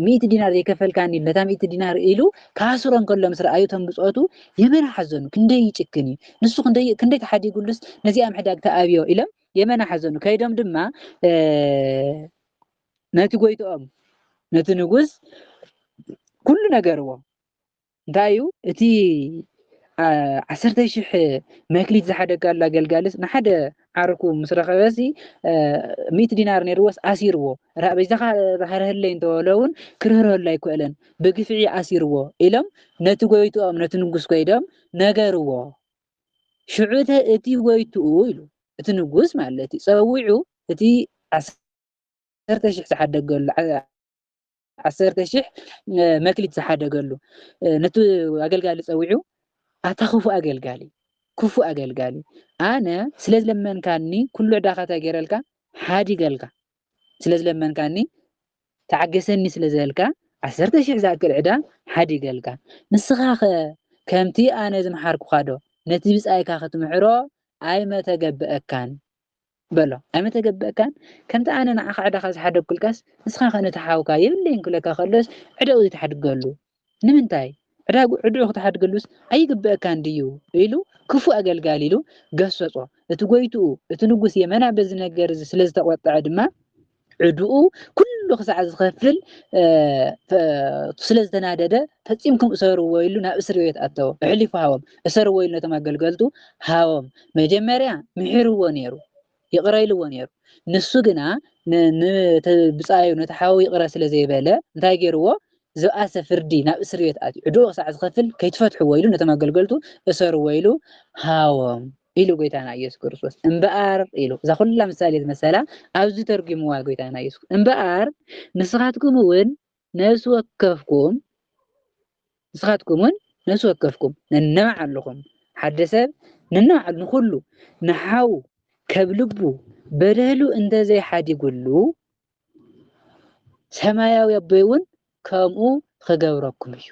100 ዲናር ዘይከፈልካኒ ነታ 100 ዲናር ኢሉ ካስሮም ከሎ ምስ ረኣዩ ቶም ብፆቱ የመን ሓዘኑ ክንደይ ይጭክን እዩ ንሱ ክንደይ ተሓዲጉሉስ ነዚኣ ምሕዳግ ተኣብዮ ኢሎም የመን ሓዘኑ ከይዶም ድማ ነቲ ጎይትኦም ነቲ ንጉስ ኩሉ ነገርዎ እንታይ እዩ እቲ 10,000 መክሊት ዝሓደጋሉ ኣገልጋሊስ ንሓደ ዓርኩ ምስ ረኸበሲ 100 ዲናር ነይርዎስ ኣሲርዎ በይዛኻ ረህርህለይ እንተበሎ እውን ክርህረሉ ኣይክእለን ብግፍዒ ኣሲርዎ ኢሎም ነቲ ጎይትኦም ነቲ ንጉስ ኮይዶም ነገርዎ ሽዑተ እቲ ጎይትኡ ኢሉ እቲ ንጉስ ማለት እዩ ፀዊዑ እቲ 10,000 ዝሓደገሉ 10,000 መክሊት ዝሓደገሉ ነቲ ኣገልጋሊ ፀዊዑ ኣታ ክፉ ኣገልጋሊ ኣነ ስለዝለመንካኒ ኩሉ ዕዳኻታ ገይረልካ ሓዲገልካ ስለዝለመንካኒ ተዓገሰኒ ስለዘልካ 10,000 ዝኣክል ዕዳ ሓዲገልካ ንስኻ ኸ ከምቲ ኣነ ዝመሓርኩኻ ዶ ነቲ ብፃይካ ክትምሕሮ ኣይመተገብአካን በሎ ኣይመተገብአካን ከምቲ ኣነ ንዓኻ ዕዳኻ ዝሓደግኩልካስ ንስኻ ኸ ነቲ ሓውካ የብለይን ክብለካ ከሎስ ዕዳኡ ተሓድገሉ ንምንታይ ዕድዑ ክትሓድገሉስ ኣይግብአካን ድዩ ኢሉ ክፉ ኣገልጋሊ ኢሉ ገሰጾ እቲ ጎይትኡ እቲ ንጉስ የመና በዚ ነገር ስለዝተቆጠዐ ድማ ዕድኡ ኩሉ ክሳዕ ዝኸፍል ስለዝተናደደ ፈፂምኩም እሰርዎ ኢሉ ናብ እስር ቤት ኣተዎ ኣሕሊፉ ሃቦም እሰርዎ ኢሉ ነቶም ኣገልገልቱ ሃቦም መጀመርያ ምሒርዎ ነይሩ ይቕረ ኢልዎ ነይሩ ንሱ ግና ብፃዩ ነቲ ሓዊ ይቕረ ስለዘይበለ እንታይ ገይርዎ ዝኣሰ ፍርዲ ናብ እስር ቤት ኣትዩ ዕድኡ ክሳዕ ዝኸፍል ከይትፈትሕዎ ኢሉ ነቶም ኣገልገልቱ እሰርዎ ኢሉ ሃቦም ኢሉ ጎይታና ኢየሱስ ክርስቶስ እምበኣር ኢሉ እዛ ኩላ ምሳሌት መሰላ ኣብዚ ተርጉምዋ ጎይታና ኢየሱስ እምበኣር ንስኻትኩም እውን ነፍሲ ወከፍኩም ነነባዓልኹም ሓደ ሰብ ነነባዓሉ ንኩሉ ንሓው ከብ ልቡ በደሉ እንተዘይሓዲጉሉ ሰማያዊ ኣቦይ እውን ከምኡ ክገብረኩም እዩ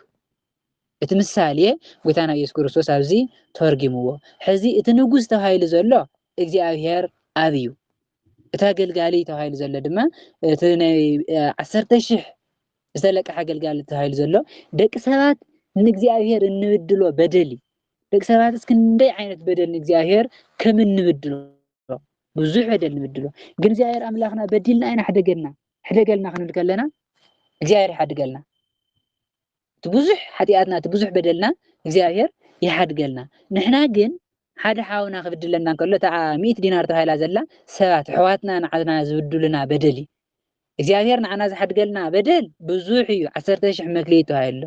እቲ ምሳሌ ጎይታና ኢየሱስ ክርስቶስ ኣብዚ ተርጊምዎ ሕዚ እቲ ንጉስ ተባሂሉ ዘሎ እግዚኣብሔር ኣብ እዩ እቲ ኣገልጋሊ ተባሂሉ ዘሎ ድማ እቲ ናይ 10,000 ዝተለቀሐ ኣገልጋሊ ተባሂሉ ዘሎ ደቂ ሰባት ንእግዚኣብሔር እንብድሎ በደሊ ደቂ ሰባት እስክንደይ ዓይነት በደል ንእግዚኣብሔር ከም እንብድሎ ብዙሕ በደል ንብድሎ ግን እግዚኣብሔር ኣምላኽና በዲልና ኢና ሕደገልና ክንብል ከለና እግዚአብሔር ይሓድገልና ትብዙሕ ሓጢአትና ትብዙሕ በደልና እግዚአብሔር ይሓድገልና ንሕና ግን ሓደ ሓውና ክብድለና እንከሎ ተዓ 100 ዲናር ተባሂላ ዘላ ሰባት ሕዋትና ንዓና ዝብድሉና በደሊ እግዚአብሔር ንዓና ዝሓድገልና በደል ብዙሕ እዩ 10,000 መክሊት ተባሂሉ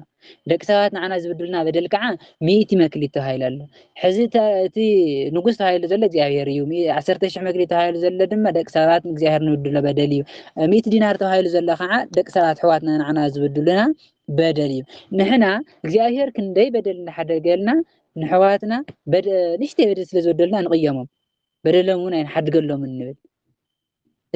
ደቂ ሰባት ንዓና ዝብድሉና በደል ከዓ 100 መክሊት ተባሂሉ ኣሎ ሕዚ እቲ ንጉስ ተባሂሉ ዘሎ እግዚአብሔር እዩ 10,000 መክሊት ተባሂሉ ዘሎ ድማ ደቂ ሰባት ንእግዚአብሔር ንብድሎ በደል እዩ 100 ዲናር ተባሂሉ ዘሎ ከዓ ደቂ ሰባት ሕዋትና ንዓና ዝብድሉና በደል እዩ ንሕና እግዚአብሔር ክንደይ በደል እንዳሓደገልና ንሕዋትና ንሽተይ በደል ስለዝበደልና ንቅየሞም በደሎም እውን ኣይንሓድገሎም እንብል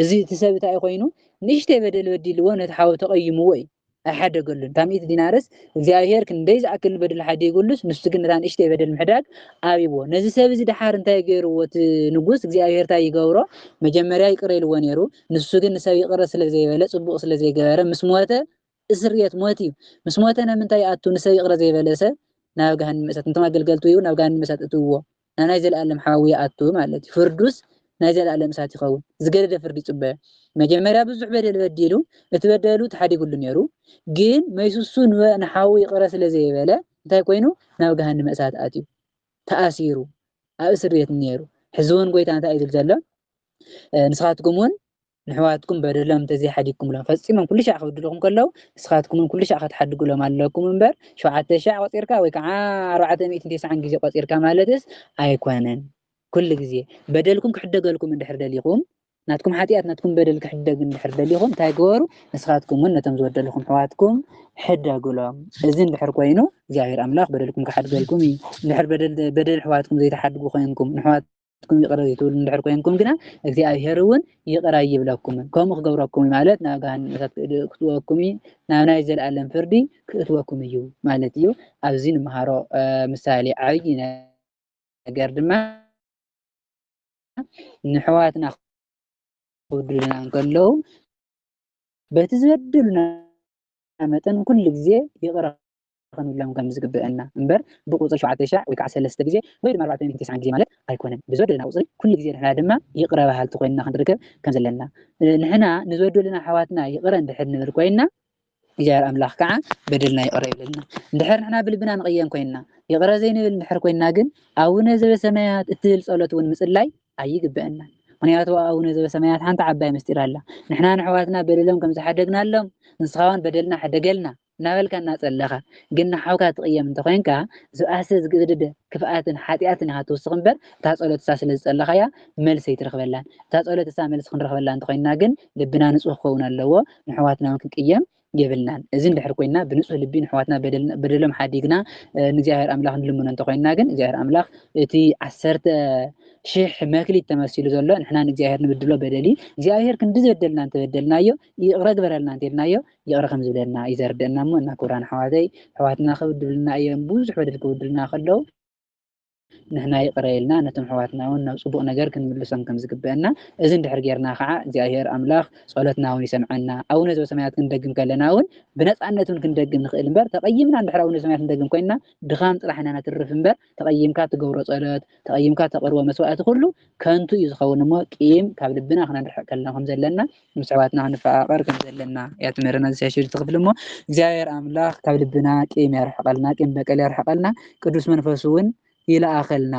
እዚ ትሰብ እንታይ ኮይኑ ንሽተይ በደል በዲልዎ ነቲ ሓው ተቀይምዎ እዩ ኣይሓደገሉን ታም 100 ዲናርስ እግዚአብሔር ክንደይ ዝኣክል በደል ሓዲጉሉስ ንሱ ግን ነታ ንሽተይ በደል ምሕዳግ ኣብይዎ ነዚ ሰብ እዚ ድሓር እንታይ ገይርዎ እቲ ንጉስ እግዚአብሔር እንታይ ይገብሮ መጀመርያ ይቅረ ኢልዎ ነይሩ ንሱ ግን ንሰብ ይቅረ ስለዘይበለ ፅቡቅ ስለዘይገበረ ምስ ሞተ እስርየት ሞት እዩ ምስ ሞተ ንምንታይ ኣቱ ንሰብ ይቅረ ዘይበለ ሰብ ናብ ገሃነም እሳት እንቶም ኣገልገልቱ እዩ ናብ ገሃነም እሳት እትውዎ ናይ ዘለኣለም ሓዊ ኣቱ ማለት እዩ ፍርዱስ ናይ ዘለኣለም እሳት ይኸውን ዝገደደ ፍርዲ ይፅበዮ መጀመርያ ብዙሕ በደል በዲሉ እቲ በደሉ ተሓዲጉሉ ነይሩ ግን መይሱሱ ንሓዊ ይቅረ ስለዘይበለ እንታይ ኮይኑ ናብ ገሃነም እሳት ኣትዩ ተኣሲሩ ኣብ እስር ቤት ነይሩ ሕዚ እውን ጎይታ እንታይ እዩ ዝብል ዘሎ ንስኻትኩም እውን ንሕዋትኩም በደሎም እንተዘይሓዲግኩምሎም ፈፂሞም ኩሉ ሻዕ ክብድልኩም ከለው ንስኻትኩም ኩሉ ሻዕ ክትሓድጉሎም ኣለኩም እምበር 7,000 ቆፂርካ ወይ ከዓ 490 ግዜ ቆፂርካ ማለትስ ኣይኮነን ኩሉ ግዜ በደልኩም ክሕደገልኩም እንድሕር ደሊኹም ናትኩም ሓጢአት ናትኩም በደል ክሕደግ እንድሕር ደሊኹም እንታይ ግበሩ ንስኻትኩም እውን ነቶም ዝበደልኩም ሕዋትኩም ሕደግሎም እዚ እንድሕር ኮይኑ እግዚአብሔር ኣምላኽ በደልኩም ክሓድገልኩም እዩ እንድሕር በደል ሕዋትኩም ዘይተሓድጉ ኮይንኩም ንሕዋትኩም ይቅረ ዘይትብሉ እንድሕር ኮይንኩም ግና እግዚአብሔር እውን ይቅረ ይብለኩም ከምኡ ክገብረኩም ማለት ናብ ገሃነም እሳት ክትወኩም ናብ ናይ ዘለኣለም ፍርዲ ክትወኩም እዩ ማለት እዩ ኣብዚ ንመሃሮ ምሳሌ ዓብይ ነገር ድማ ንሕዋትና ክብድሉና እንከለው በቲ ዝበድሉና መጠን ኩሉ ግዜ ይቅረ ክንብሎም ከም ዝግብአና እምበር ብቁፅሪ 7,000 ወይ ከዓ 3 ግዜ ወይ ድማ 490 ግዜ ማለት ኣይኮነን ብዝበደልና ቁፅሪ ኩሉ ግዜ ንሕና ድማ ይቅረ ባሃልቲ ኮይንና ክንርከብ ከም ዘለና ንሕና ንዝበደሉና ኣሕዋትና ይቅረ እንድሕር ንብል ኮይንና እግዚአብሔር ኣምላኽ ከዓ በደልና ይቕር ይብለና እንድሕር ንሕና ብልብና ንቕየም ኮይንና ይቕረ ዘይንብል እንድሕር ኮይንና ግን ኣቡነ ዘበሰማያት እትብል ጸሎት እውን ምጽላይ ኣይግብአና ምክንያቱ ኣቡነ ዘበሰማያት ሓንቲ ዓባይ ምስጢር ኣላ ንሕና ንሕዋትና በደሎም ከም ዝሓደግናሎም ንስኻ እውን በደልና ሓደገልና እናበልካ እናጸለኻ ግን ንሓውካ ትቕየም እንተኮይንካ ዝኣሰ ዝግድደ ክፍኣትን ሓጢኣትን ኢኻ ትውስኽ እምበር እታ ጸሎት እሳ ስለ ዝጸለኻያ መልሲ ኣይትረኽበላን እታ ጸሎት እሳ መልሲ ክንረኽበላ እንተኮይንና ግን ልብና ንጹህ ክኸውን ኣለዎ ንሕዋትና እውን ክንቅየም የብልናን እዚ እንድሕር ኮይንና ብንጹህ ልቢ ንሕዋትና በደሎም ሓዲግና ንእግዚአብሔር ኣምላኽ ንልምኖ እንተኮይንና ግን እግዚአብሔር ኣምላኽ እቲ 10,000 መክሊት ተመሲሉ ዘሎ ንሕና ንእግዚአብሔር ንብድሎ በደሊ እግዚአብሔር ክንዲ ዝበደልና እንተበደልናዮ ይቕረ ግበረልና እንተኢልናዮ ይቕረ ከም ዝብለና ይዘርደአና እሞ እናክብራን ኣሕዋተይ ኣሕዋትና ክብድልና እዮም ብዙሕ በደል ክብድልና ከለዉ ንሕና ይቕረ ኢልና ነቶም ኣሕዋትና እውን ናብ ፅቡቕ ነገር ክንምልሶም ከም ዝግበአና እዚ እንድሕር ጌርና ከዓ እግዚአብሔር ኣምላኽ ጸሎትና እውን ይሰምዐና ኣቡነ ዘበሰማያት ክንደግም ከለና እውን ብነፃነት እውን ክንደግም ንኽእል እምበር ተቐይምና እንድሕር ኣቡነ ዘበሰማያት ክንደግም ኮይንና ድኻም ጥራሕ ኢና ነትርፍ እምበር ተቐይምካ ትገብሮ ጸሎት ተቐይምካ ተቕርቦ መስዋዕቲ ኩሉ ከንቱ እዩ ዝኸውን እሞ ቂም ካብ ልብና ክነርሕቕ ከለና ከም ዘለና ምስ ኣሕዋትና ክንፈቓቐር ከም ዘለና እያ ትምህረና ዝሻሽል ትኽፍል እሞ እግዚአብሔር ኣምላኽ ካብ ልብና ቂም ያርሕቐልና ቂም በቀል ያርሕቐልና ቅዱስ መንፈሱ እውን ይለኣኸልና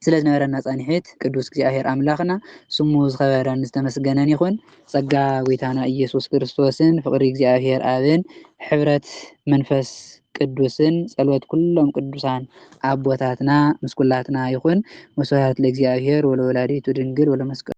ስለ ዝነበረና ጻኒሕት ቅዱስ እግዚአብሔር ኣምላኽና ስሙ ዝኸበረን ዝተመስገነን ይኹን ጸጋ ጎይታና ኢየሱስ ክርስቶስን ፍቕሪ እግዚአብሔር ኣብን ሕብረት መንፈስ ቅዱስን ጸሎት ኩሎም ቅዱሳን ኣቦታትና ምስ ኩላትና ይኹን ወስብሐት ለእግዚአብሔር ወለወላዲቱ ድንግል ወለመስቀሉ